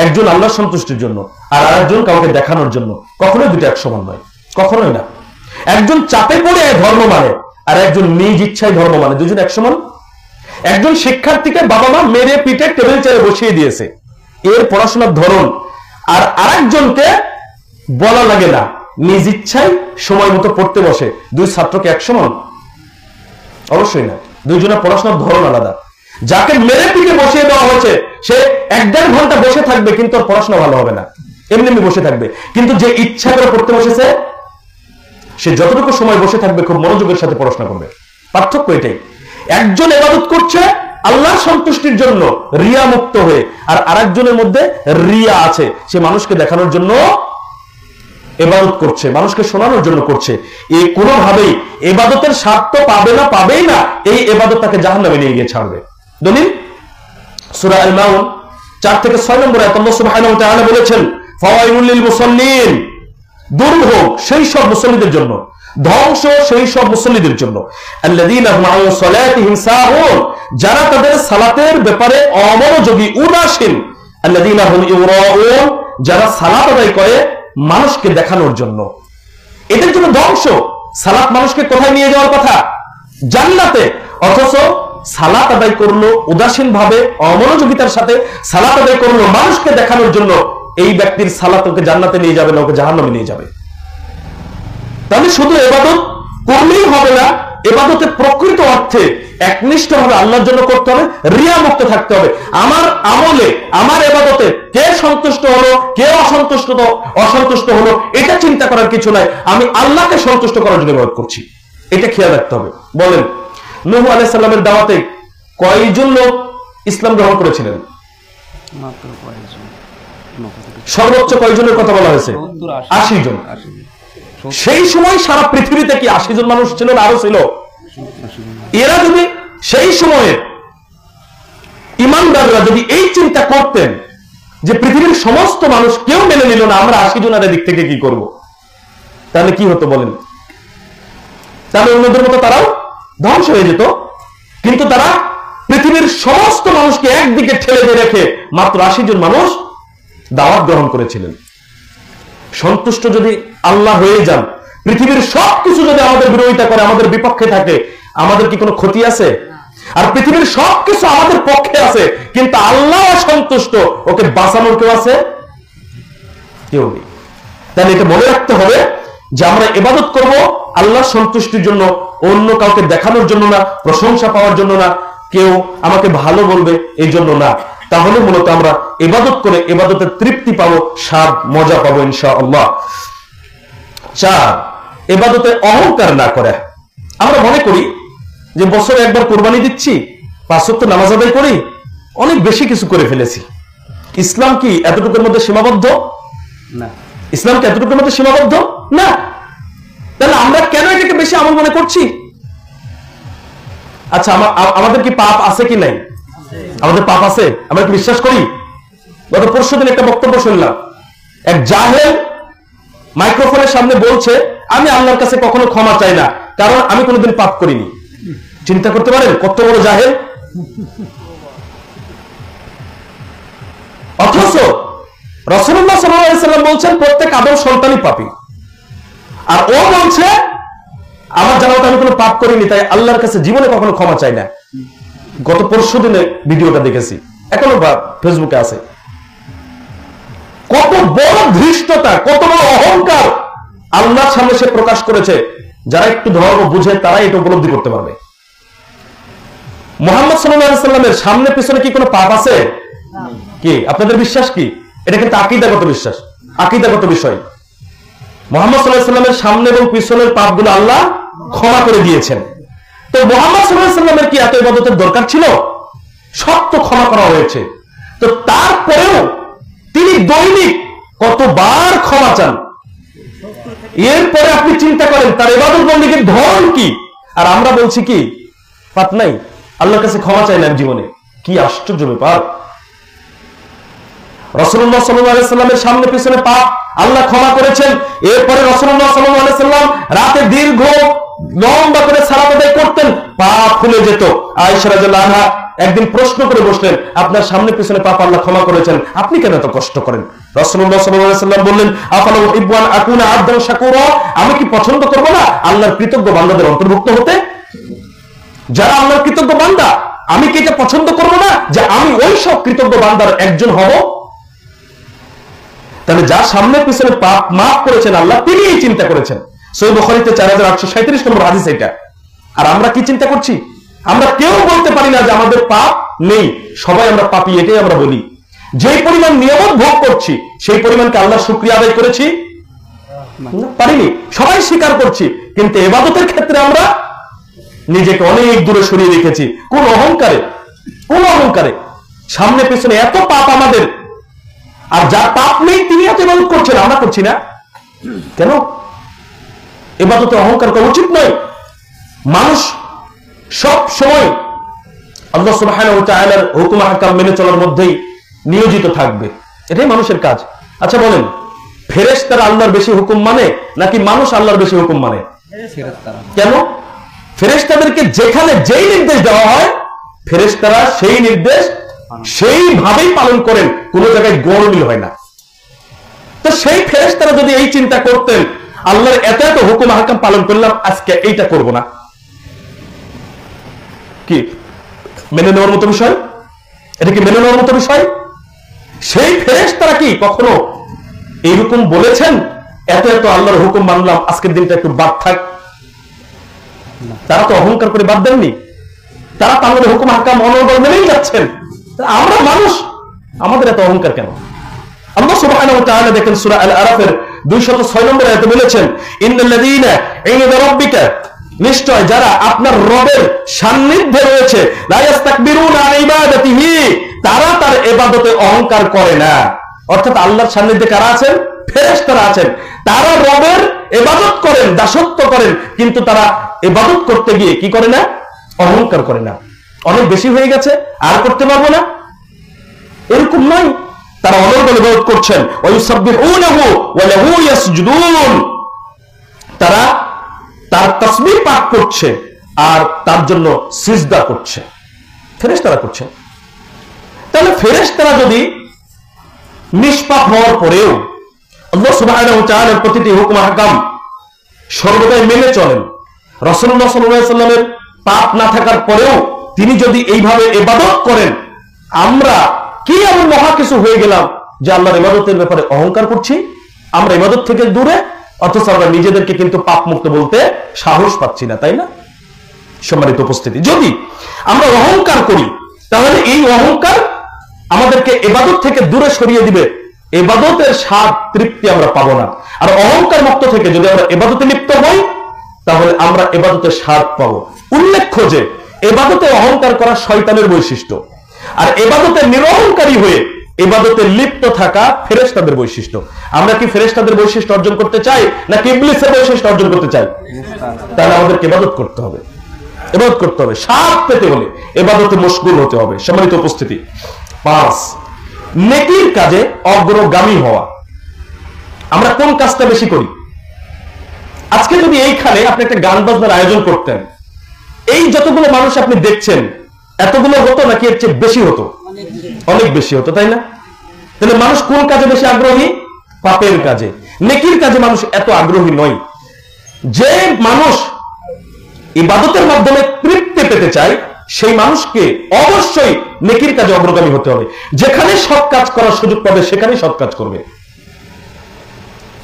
একজন আল্লাহর সন্তুষ্টির জন্য, আর আরেকজন কাউকে দেখানোর জন্য। কখনোই দুটো এক সমান নয়, কখনোই না। একজন চাপে পড়ে ধর্ম মানে, আর একজন নিজ ইচ্ছায় ধর্ম মানে, দুজন এক সমান? একজন শিক্ষার্থীকে বাবা মা মেরে পিটে টেবিল চেয়ারে বসিয়ে দিয়েছে, এর পড়াশোনার ধরন, আর আরেকজনকে বলা লাগে না, নিজ ইচ্ছায় সময় মতো পড়তে বসে। দুই ছাত্রকে এক সমান? অবশ্যই না, দুইজনের পড়াশোনার ধরন আলাদা। যাকে মেরে পিটে বসিয়ে দেওয়া হয়েছে সে 1-1.5 ঘন্টা বসে থাকবে, কিন্তু ওর পড়াশোনা ভালো হবে না, এমনি এমনি বসে থাকবে। কিন্তু যে ইচ্ছা করে পড়তে বসেছে সে যতটুকু সময় বসে থাকবে খুব মনোযোগের সাথে পড়াশোনা করবে। পার্থক্য এটাই। একজন ইবাদত করছে আল্লাহর সন্তুষ্টির জন্য রিয়া মুক্ত হয়ে, আর আরেকজনের মধ্যে রিয়া আছে, সে মানুষকে দেখানোর জন্য ইবাদত করছে, মানুষকে শোনানোর জন্য করছে। এই কোনোভাবেই ইবাদতের স্বাদ তো পাবেই না। এই ইবাদত তাকে জাহান্নামে নিয়ে গিয়ে ছাড়বে। দলিল সূরা আল-মাউন 4 থেকে 6 নম্বর আয়াত আল্লাহ সুবহানাহু ওয়া তাআলা বলেছেন, ফাওয়াইলুল লিল মুসাল্লিন, দুর্ভোগ সেই সব মুসল্লিদের জন্য, ধ্বংস সেই সব মুসল্লিদের জন্য, আল্লাযীনা হুম আন সালাতিহিম সাহুন, যারা তাদের সালাতের ব্যাপারে অমনোযোগী, উদাসীন, আল্লাযীনা হুম ইউরাউন, যারা সালাত আদায় করে মানুষকে দেখানোর জন্য। এদের জন্য ধ্বংস। সালাত মানুষকে কোথায় নিয়ে যাওয়ার কথা? জান্নাতে। অথচ সালাত আদায় করলো উদাসীন ভাবে, অমনোযোগিতার সাথে সালাত আদায় করলো মানুষকে দেখানোর জন্য, এই ব্যক্তির সালাত ওকে জান্নাতে নিয়ে যাবে না, ওকে জাহান্নামে নিয়ে যাবে। তাহলে শুধু ইবাদত করলেই হবে না, ইবাদতে প্রকৃত অর্থে একনিষ্ঠভাবে আল্লাহর জন্য করতে হবে, রিয়া মুক্ত থাকতে হবে। আমার আমলে, আমার ইবাদতে কে সন্তুষ্ট হলো, কে অসন্তুষ্ট হলো, এটা চিন্তা করার কিছু নাই। আমি আল্লাহকে সন্তুষ্ট করার জন্য ইবাদত করছি, এটা খেয়াল রাখতে হবে। বলেন, নূহ আলাইহিস সালামের দাওয়াতে কয়জন লোক ইসলাম গ্রহণ করেছিলেন? সর্বোচ্চ কয়জনের কথা বলা হয়েছে? 80 জন। সেই সময় সারা পৃথিবীতে কি 80 জন মানুষ ছিল না আরো ছিল? এরা যদি সেই সময়ে ইমানদাররা যদি এই চিন্তা করতেন যে পৃথিবীর সমস্ত মানুষ কেউ মেনে নিল না, আমরা 80 জনের দিক থেকে কি করব, তাহলে কি হতো বলেন? তাহলে অন্যদের মতো তারাও ধ্বংস হয়ে যেত। কিন্তু তারা পৃথিবীর সমস্ত মানুষকে একদিকে ঠেলে দিয়ে রেখে মাত্র 80 জন মানুষ দাওয়াত গ্রহণ করেছিলেন। সন্তুষ্ট যদি আল্লাহ হয়ে যান, পৃথিবীর সবকিছু যদি আমাদের বিরোধিতা করে, আমাদের বিপক্ষে থাকে, আমাদের কি কোনো ক্ষতি আছে? আর পৃথিবীর সবকিছু আমাদের পক্ষে আছে, কিন্তু আল্লাহ সন্তুষ্ট, ওকে বাঁচানোর কেউ আছে? কেউ নেই। তাহলে এটা মনে রাখতে হবে যে আমরা ইবাদত করব আল্লাহর সন্তুষ্টির জন্য, অন্য কাউকে দেখানোর জন্য না, প্রশংসা পাওয়ার জন্য না, কেউ আমাকে ভালো বলবে এই জন্য না। তাহলে মূলত আমরা ইবাদত করে ইবাদতের তৃপ্তি পাবো, স্বাদ মজা পাবো ইনশাআল্লাহ। 4, ইবাদতে অহংকার না করে। আমরা মনে করি যে বছরে একবার কুরবানি দিচ্ছি, 5 ওয়াক্ত নামাজ আদায় করি, অনেক বেশি কিছু করে ফেলেছি। ইসলাম কি এতটুকুর মধ্যে সীমাবদ্ধ? না। ইসলাম কি এতটুকুর মধ্যে সীমাবদ্ধ? না। তাহলে আমরা কেন এটাকে বেশি আমল মনে করছি? আচ্ছা, আমাদের কি পাপ আছে কি নাই? আমাদের পাপ আছে, আমরা কি বিশ্বাস করি? গত পরশুদিন একটা বক্তব্য শুনলাম, এক জাহেল মাইক্রোফোনের সামনে বলছে, আমি আল্লাহর কাছে কখনো ক্ষমা চাই না, কারণ আমি কোনোদিন পাপ করিনি। চিন্তা করতে পারেন কত বড় জাহেল। অথচ রাসূলুল্লাহ সাল্লাল্লাহু আলাইহি ওয়াসাল্লাম বলছেন প্রত্যেক আদম সন্তানই পাপী, আর ও বলছে আমার জানাতে আমি কোনো পাপ করিনি, তাই আল্লাহর কাছে জীবনে কখনো ক্ষমা চাই না। গত পরশুদিনে ভিডিওটা দেখেছি, এখনো ফেসবুকে আছে। কত বড় ধৃষ্টতা, কত বড় অহংকার আল্লাহর সামনে সে প্রকাশ করেছে। যারা একটু ধর্ম বুঝে তারাই এটা উপলব্ধি করতে পারবে। মুহাম্মদ সাল্লাল্লাহু আলাইহি ওয়াসাল্লামের সামনে পিছনে কি কোনো পাপ আছে? কি আপনাদের বিশ্বাস কি? এটা কিন্তু আকীদাগত বিশ্বাস, আকীদাগত বিষয়। মুহাম্মদ সাল্লাল্লাহু আলাইহি ওয়াসাল্লামের সামনে এবং পিছনের পাপগুলো আল্লাহ ক্ষমা করে দিয়েছেন। তো মুহাম্মদ সাল্লাল্লাহু আলাইহি ওয়াসাল্লামের কি এত ইবাদতের দরকার ছিল? সব তো ক্ষমা করা হয়েছে। তো তারপরেও তিনি দৈনিক কতবার ক্ষমা চান? এরপরে আপনি চিন্তা করেন তার ইবাদত বন্দেগীর ধরন কি। আর আমরা বলছি কি পাপ নাই, আল্লাহর কাছে ক্ষমা চাই না জীবনে। কি আশ্চর্য ব্যাপার। রাসূলুল্লাহ সাল্লাল্লাহু আলাইহি ওয়াসাল্লামের সামনে পিছনে পাপ আল্লাহ ক্ষমা করেছেন। এরপরে রাসূলুল্লাহ সাল্লাল্লাহু আলাইহি ওয়াসাল্লাম রাতে দীর্ঘ লম্বা করে সালাত আদায় করতেন, পা ফুলে যেত। আয়েশা রাদিয়াল্লাহু আনহা একদিন প্রশ্ন করে বসলেন, আপনার সামনে পিছনে পাপ আল্লাহ ক্ষমা করেছেন, আপনি কেন এত কষ্ট করেন? রাসূলুল্লাহ সাল্লাল্লাহু আলাইহি ওয়াসাল্লাম বললেন, আফালা উহিব্বু আন আকুনা আবদান শাকুরা, আমি কি পছন্দ করব না আল্লাহর কৃতজ্ঞ বান্দাদের অন্তর্ভুক্ত হতে? যারা আল্লাহর কৃতজ্ঞ বান্দা, আমি কি এটা পছন্দ করব না যে আমি ওই সব কৃতজ্ঞ বান্দার একজন হব? তাহলে যার সামনে পিছনে পাপ মাফ করেছেন আল্লাহ, তিনি এই চিন্তা করেছেন। সহিহ বুখারীতে 4837 নম্বর হাদিস এটা। আর আমরা কি চিন্তা করছি? আমরা কেউ বলতে পারি না যে আমাদের পাপ নেই, সবাই আমরা পাপী, এটাই আমরা বলি। যেই পরিমাণ নিয়ামত ভোগ করছি সেই পরিমাণকে আল্লাহর শুকরিয়া আদায় করেছি? পারিনি, সবাই স্বীকার করছি। কিন্তু ইবাদতের ক্ষেত্রে আমরা নিজেকে অনেক দূরে সরিয়ে রেখেছি। কোন অহংকারে, কোন অহংকারে? সামনে পিছনে এত পাপ আমাদের, আর যার পাপ নেই তিনি এত ইবাদত করছেন, আমরা করছি না কেন? ইবাদতে অহংকার করা উচিত নয়। মানুষ সব সময় আল্লাহ সুবহানাহু ওয়া তাআলার হুকুম আহকাম মেনে চলার মধ্যেই নিয়োজিত থাকবে, এটাই মানুষের কাজ। আচ্ছা বলেন, ফেরেশতারা আল্লাহর বেশি হুকুম মানে নাকি মানুষ আল্লাহর বেশি হুকুম মানে? কেন? ফেরেশতাদেরকে যেখানে যেই নির্দেশ দেওয়া হয় ফেরেশতারা সেই নির্দেশ সেইভাবেই পালন করেন, কোন জায়গায় গোলমিল হয় না। তো সেই ফেরেশতারা যদি এই চিন্তা করতেন, আল্লাহর এত এত হুকুম আহকাম পালন করলাম, আজকে এইটা করব না, কি মেনে নেওয়ার মতো বিষয়? এটা কি মেনে নেওয়ার মতো বিষয়? সেই ফেরেশতারা কি কখনো এইরকম বলেছেন, এত এত আল্লাহর হুকুম মানলাম, আজকের দিনটা একটু বাদ থাক? তারা তো অহংকার করে বাদ দেননি, তারা তো আমাদের হুকুম হাকাম অনর্গল মেনেই যাচ্ছেন। আমরা মানুষ, আমাদের এত অহংকার কেন? আল্লাহ সুবহানাহু ওয়া তাআলা দেখেন সূরা আল আরাফের 206 নম্বর আয়াতে বলেছেন, ইন্নাল্লাযীনা ইনদা রাব্বিকা, নিশ্চয় যারা আপনার রবের সান্নিধ্যে রয়েছে, লা ইস্তাকবিরুনা আন ইবাদাতিহি, তারা তার ইবাদতে অহংকার করে না। অর্থাৎ আল্লাহর সান্নিধ্যে কারা আছেন? ফেরেশতারা আছেন। তারা রবের ইবাদত করেন, দাসত্ব করেন, কিন্তু তারা ইবাদত করতে গিয়ে কি করে না? অহংকার করে না। অনেক বেশি হয়ে গেছে, আর করতে পারবো না, এরকম নয়। তারা অনর্গল ইবাদত করছেন, ওয়ায়ুসাব্বিহুনাহু ওয়া লাহু ইয়াসজুদুন, তারা তার তাসবিহ পাঠ করছে আর তার জন্য সিজদা করছে। ফেরেশতারা করছে। তাহলে ফেরেশতারা যদি নিষ্পাপ হওয়ার পরেও আল্লাহ সুবহানাহু ওয়া তাআলার প্রতিটি হুকুম আহকাম সর্বদাই মেনে চলেন, রাসূলুল্লাহ সাল্লাল্লাহু আলাইহি ওয়াসাল্লামের পাপ না থাকার পরেও তিনি যদি এইভাবে ইবাদত করেন, আমরা কি এমন মহা কিছু হয়ে গেলাম যে আল্লাহর ইবাদতের ব্যাপারে অহংকার করছি? আমরা ইবাদত থেকে দূরে, অথচ আমরা নিজেদেরকে কিন্তু পাপ মুক্ত বলতে সাহস পাচ্ছি না, তাই না? সম্মানিত উপস্থিতি, যদি আমরা অহংকার করি তাহলে এই অহংকার আমাদেরকে ইবাদত থেকে দূরে সরিয়ে দিবে, ইবাদতের স্বাদ তৃপ্তি আমরা পাবো না। আর অহংকার মুক্ত থেকে যদি আমরা ইবাদতে লিপ্ত হই তাহলে আমরা ইবাদতের স্বাদ পাবো। উল্লেখ্য যে ইবাদতে অহংকার করা শয়তানের বৈশিষ্ট্য, আর ইবাদতে নিরহংকারী হয়ে ইবাদতে লিপ্ত থাকা ফেরেশতাদের বৈশিষ্ট্য। আমরা কি ফেরেশতাদের বৈশিষ্ট্য অর্জন করতে চাই নাকি ইবলিসের বৈশিষ্ট্য অর্জন করতে চাই? তাহলে আমাদেরকে ইবাদত করতে হবে, ইবাদত করতে হবে। স্বাদ পেতে হলে ইবাদতে মশগুল হতে হবে। সম্মানিত উপস্থিতি, 5, নেকির কাজে অগ্রগামী হওয়া। আমরা কোন কাজটা বেশি করি? আজকে যদি এইখানে আপনি একটা গান বাজনার আয়োজন করতেন, এই যতগুলো মানুষ আপনি দেখছেন এতগুলো হতো নাকি এর চেয়ে বেশি হতো? অনেক বেশি হতো, তাই না? তাহলে মানুষ কোন কাজে বেশি আগ্রহী? পাপের কাজে। নেকির কাজে মানুষ এত আগ্রহী নয়। যে মানুষ ইবাদতের মাধ্যমে তৃপ্তি পেতে চায় সেই মানুষকে অবশ্যই নেকির কাজে অগ্রগামী হতে হবে। যেখানে সৎ কাজ করার সুযোগ পাবে সেখানেই সৎ কাজ করবে।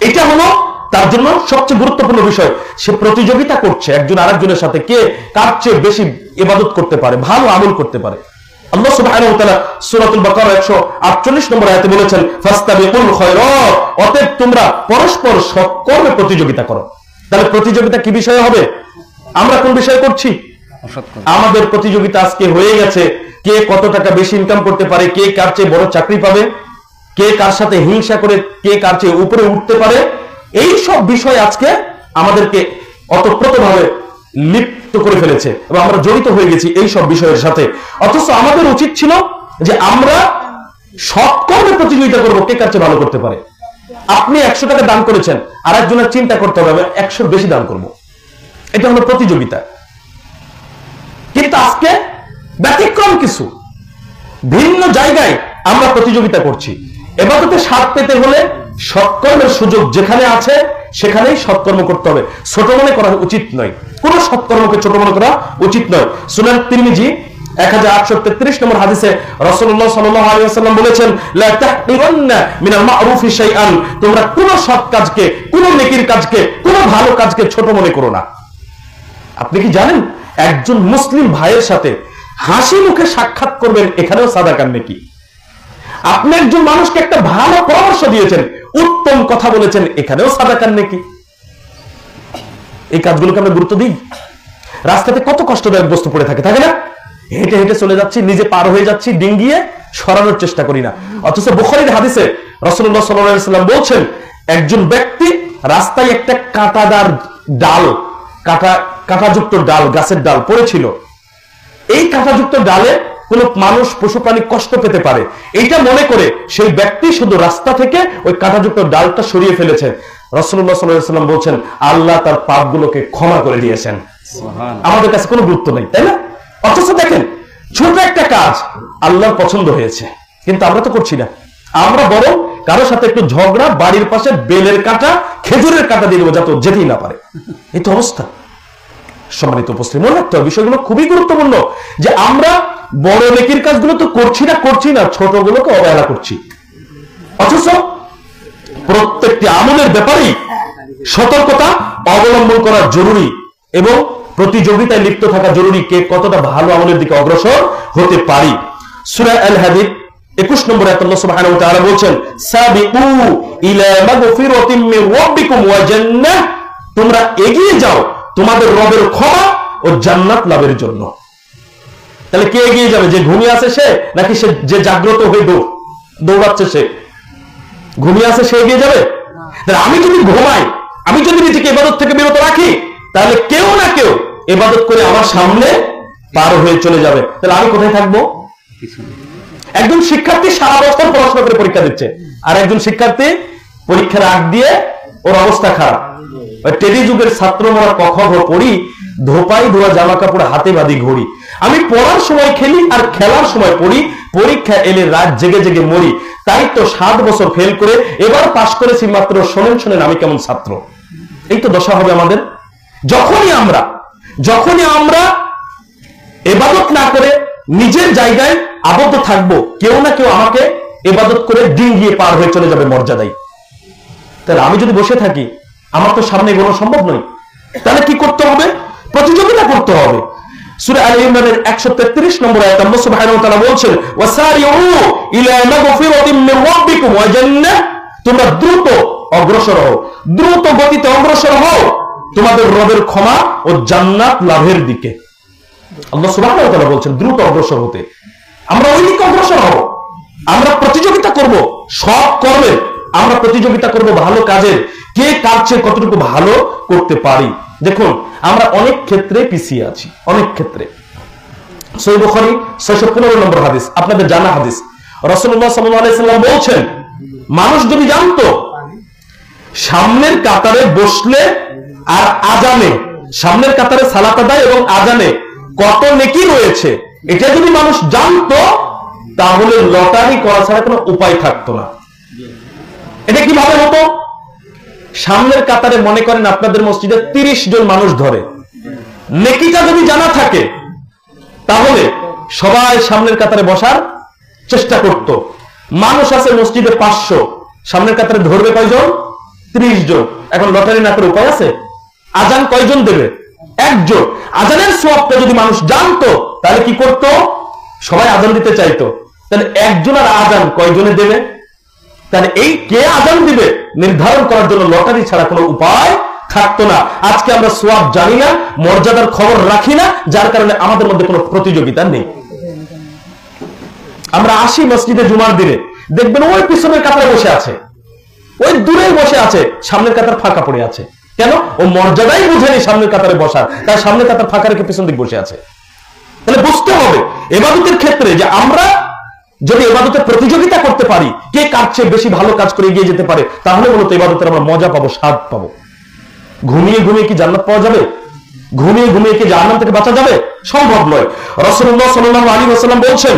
এটা হলো তার জন্য সবচেয়ে গুরুত্বপূর্ণ বিষয়। সে প্রতিযোগিতা করছে একজন আরেকজনের সাথে, কে কার চেয়ে বেশি ইবাদত করতে পারে, ভালো আমল করতে পারে। আল্লাহ সুবহানাহু ওয়া তাআলা সূরাতুল বাকারা 148 নম্বর আয়াতে বলেছেন, ফাস্তাবিকুল খায়রাত, অতএব তোমরা পরস্পর সৎকর্মে প্রতিযোগিতা করো। তাহলে প্রতিযোগিতা কি বিষয়ে হবে? আমরা কোন বিষয়ে করছি? আমাদের প্রতিযোগিতা আজকে হয়ে গেছে কে কত টাকা বেশি ইনকাম করতে পারে, কে কার চেয়ে বড় চাকরি পাবে, কে কার সাথে হিংসা করে কে কার চেয়ে উপরে উঠতে পারে। এই সব বিষয় আজকে আমাদেরকে অতপ্রতভাবে লিপ্ত করে ফেলেছে এবং আমরা জড়িত হয়ে গেছি এই সব বিষয়ের সাথে। অথচ আমাদের উচিত ছিল যে আমরা সৎকর্মে প্রতিযোগিতা করবো কে কার চেয়ে ভালো করতে পারে। আপনি 100 টাকা দান করেছেন, আর একজনের চিন্তা করতে হবে 100 বেশি দান করব, এটা হলো প্রতিযোগিতা। কিন্তু আজকে ব্যতিক্রম কিছু, ভিন্ন জায়গায় আমরা প্রতিযোগিতা করছি। ইবাদতে স্বাদ পেতে হলে সৎকর্মের সুযোগ যেখানে আছে সেখানেই সৎকর্ম করতে হবে। ছোট মনে করা উচিত নয়, কোন সৎকর্মকে ছোট মনে করা উচিত নয়। সুনান তিরমিজি 1833 নম্বর হাদিসে রাসূলুল্লাহ সাল্লাল্লাহু আলাইহি ওয়াসাল্লাম বলেছেন, লা তাহকিরান্না মিনাল মা'রুফি শাইআন, তোমরা কোন সৎ কাজকে, কোন নেকির কাজকে, কোন ভালো কাজকে ছোট মনে করো না। আপনি কি জানেন একজন মুসলিম ভাইয়ের সাথে হাসি মুখে সাক্ষাৎ করবেন, এখানেও সাদাকার নেকি। আপনি একজন মানুষকে একটা ভালো পরামর্শ দিয়েছেন, উত্তম কথা বলেছেন, এখানেও সাদাকার নেকি। এই কাজগুলোকে আমরা গুরুত্ব দিই। রাস্তাতে কত কষ্টদায়ক বস্তু পড়ে থাকে, থাকে না? হেঁটে হেঁটে চলে যাচ্ছি, নিজে পার হয়ে যাচ্ছি, ডিঙ্গিয়ে সরানোর চেষ্টা করি না। অথচ বুখারীর হাদিসে রাসূলুল্লাহ সাল্লাল্লাহু আলাইহি ওয়াসাল্লাম বলছেন, একজন ব্যক্তি রাস্তায় একটা কাঁটাদার ডাল, কাঁটাযুক্ত ডাল, গাছের ডাল পড়েছিল। এই কাঁটাযুক্ত ডালে কোন মানুষ পশু প্রাণী কষ্ট পেতে পারে, এইটা মনে করে সেই ব্যক্তি শুধু রাস্তা থেকে ওই কাঁটাযুক্ত ডালটা সরিয়ে ফেলেছে। রাসূলুল্লাহ সাল্লাল্লাহু আলাইহি ওয়াসাল্লাম বলছেন, আল্লাহ তার পাপগুলোকে ক্ষমা করে দিয়েছেন। আমাদের কাছে কোনো গুরুত্ব নেই, তাই না? অথচ দেখেন ছোট একটা কাজ আল্লাহর পছন্দ হয়েছে, কিন্তু আমরা তো করছি না। আমরা বরং কারো সাথে একটু ঝগড়া, বাড়ির পাশে বেলের কাঁটা, খেজুরের কাঁটা দিয়ে দেবো যাতে যেতেই না পারে। এই তো অবস্থা। সম্মানিত উপস্থিতি, মনে রাখতে হবে বিষয়গুলো খুবই গুরুত্বপূর্ণ, যে আমরা বড় নেকির কাজগুলো তো করছি না, ছোটগুলোকে অবহেলা করছি। অথচ প্রত্যেকটি আমলের ব্যাপারেই সতর্কতা অবলম্বন করা জরুরি এবং প্রতিযোগিতায় লিপ্ত থাকা জরুরি, কে কতটা ভালো আমলের দিকে অগ্রসর হতে পারি। সূরা আল হাদীদ 21 নম্বর আয়াতে আল্লাহ সুবহানাহু ওয়া তাআলা বলছেন, সাবিকু ইলা মাগফিরাতিম মির রাব্বিকুম ওয়া জান্নাহ, তোমরা এগিয়ে যাও তোমাদের রবের ক্ষমা ও জান্নাত লাভের জন্য। তাহলে কে এগিয়ে যাবে? যে ঘুমিয়ে আছে সে, নাকি সে যে জাগ্রত হয়ে দৌড়াচ্ছে সে? ঘুমিয়ে আছে সে এগিয়ে যাবে? তাহলে আমি যদি ঘুমাই, আমি যদি নিজেকে ইবাদত থেকে বিরত রাখি, তাহলে কেউ না কেউ ইবাদত করে আমার সামনে পার হয়ে চলে যাবে। তাহলে আমি কোথায় থাকবো? একজন শিক্ষার্থী সারা বছর পড়াশোনা করে পরীক্ষা দিচ্ছে, আর একজন শিক্ষার্থী পরীক্ষার আগ দিয়ে ওর অবস্থা খারাপ। টেডি যুগের ছাত্র মোরা কখন পড়ি, ধোপাই ধোয়া জামা কাপড় হাতে বাঁধি ঘড়ি। আমি পড়ার সময় খেলি আর খেলার সময় পড়ি, পরীক্ষা এলে রাত জেগে জেগে মরি। তাই তো 7 বছর ফেল করে এবার পাশ করেছি মাত্র। শোনেন শোনেন আমি কেমন ছাত্র। এই তো দশা হবে আমাদের। যখনই আমরা ইবাদত না করে নিজের জায়গায় আবদ্ধ থাকবো, কেউ না কেউ আমাকে ইবাদত করে ডিঙ্গিয়ে পার হয়ে চলে যাবে মর্যাদায়। তাহলে আমি যদি বসে থাকি, আমার তো সামনে এগোনো সম্ভব নয়। তাহলে কি করতে হবে? প্রতিযোগিতা করতে হবে। সূরা আলে ইমরানের 133 নম্বর আয়াতে আল্লাহ সুবহানাহু ওয়া তাআলা বলছেন, ওয়াসারিউ ইলা মাগফিরাতিম মির রাব্বিকুম ওয়া জান্নাহ, তোমরা দ্রুত অগ্রসর হও, দ্রুত গতিতে অগ্রসর হও তোমাদের রবের ক্ষমা ও জান্নাত লাভের দিকে। আল্লাহ সুবহানাহু ওয়া তাআলা বলছেন দ্রুত অগ্রসর হতে। আমরা ওই দিকে অগ্রসর হব। আমরা প্রতিযোগিতা করব সব কর্মের, আমরা প্রতিযোগিতা করব ভালো কাজের, কে কার চেয়ে কতটুকু ভালো করতে পারি। দেখুন আমরা অনেক ক্ষেত্রে পিছিয়ে আছি, অনেক ক্ষেত্রে। সহিহ বুখারী 615 নম্বর হাদিস, আপনাদের জানা হাদিস। রাসূলুল্লাহ সাল্লাল্লাহু আলাইহি সাল্লাম বলছেন, মানুষ যদি জানতো সামনের কাতারে বসলে আর আজানে, সামনের কাতারে সালাত আদায় এবং আজানে কত নেকি রয়েছে, এটা যদি মানুষ জানতো, তাহলে লটারি করা ছাড়া কোনো উপায় থাকতো না। এটা কিভাবে হতো? সামনের কাতারে মনে করেন আপনাদের মসজিদে 30 জন মানুষ ধরে, নেকিটা যদি জানা থাকে তাহলে সবাই সামনের কাতারে বসার চেষ্টা করত। মানুষ আছে মসজিদে 500, সামনের কাতারে ধরবে কয়জন? 30 জন। এখন লটারি না করে উপায় আছে? আজান কয়জন দেবে? একজন। আজানের সওয়াবটা যদি মানুষ জানতো তাহলে কি করত? সবাই আজান দিতে চাইতো। তাহলে একজনের আজান কয়জনে দেবে? তাহলে এই কে আজান দিবে নির্ধারণ করার জন্য লটারি ছাড়া কোনো উপায় থাকতো না। আজকে আমরা সওয়াব জানি না, মর্যাদার খবর রাখি না, যার কারণে আমাদের মধ্যে কোনো প্রতিযোগিতা নেই। আমরা আসি মসজিদে জুমার দিনে, দেখবেন ওই পিছনের কাতারে বসে আছে, ওই দূরে বসে আছে, সামনের কাতার ফাঁকা পড়ে আছে। কেন? ও মর্যাদাই বুঝেনি সামনের কাতারে বসার, তাই সামনের কাতার ফাঁকা রেখে পিছন দিক বসে আছে। তাহলে বুঝতে হবে ইবাদতের ক্ষেত্রে যে আমরা যদি ইবাদতে প্রতিযোগিতা করতে পারি, কে কার চেয়ে বেশি ভালো কাজ করে এগিয়ে যেতে পারে, তাহলে মূলত ইবাদতের আমরা মজা পাবো, স্বাদ পাবো। ঘুমিয়ে ঘুমিয়ে কি জান্নাত পাওয়া যাবে? ঘুমিয়ে ঘুমিয়ে কি জাহান্নাম থেকে বাঁচা যাবে? সম্ভব নয়। রাসূলুল্লাহ সাল্লাল্লাহু আলাইহি ওয়াসাল্লাম বলছেন,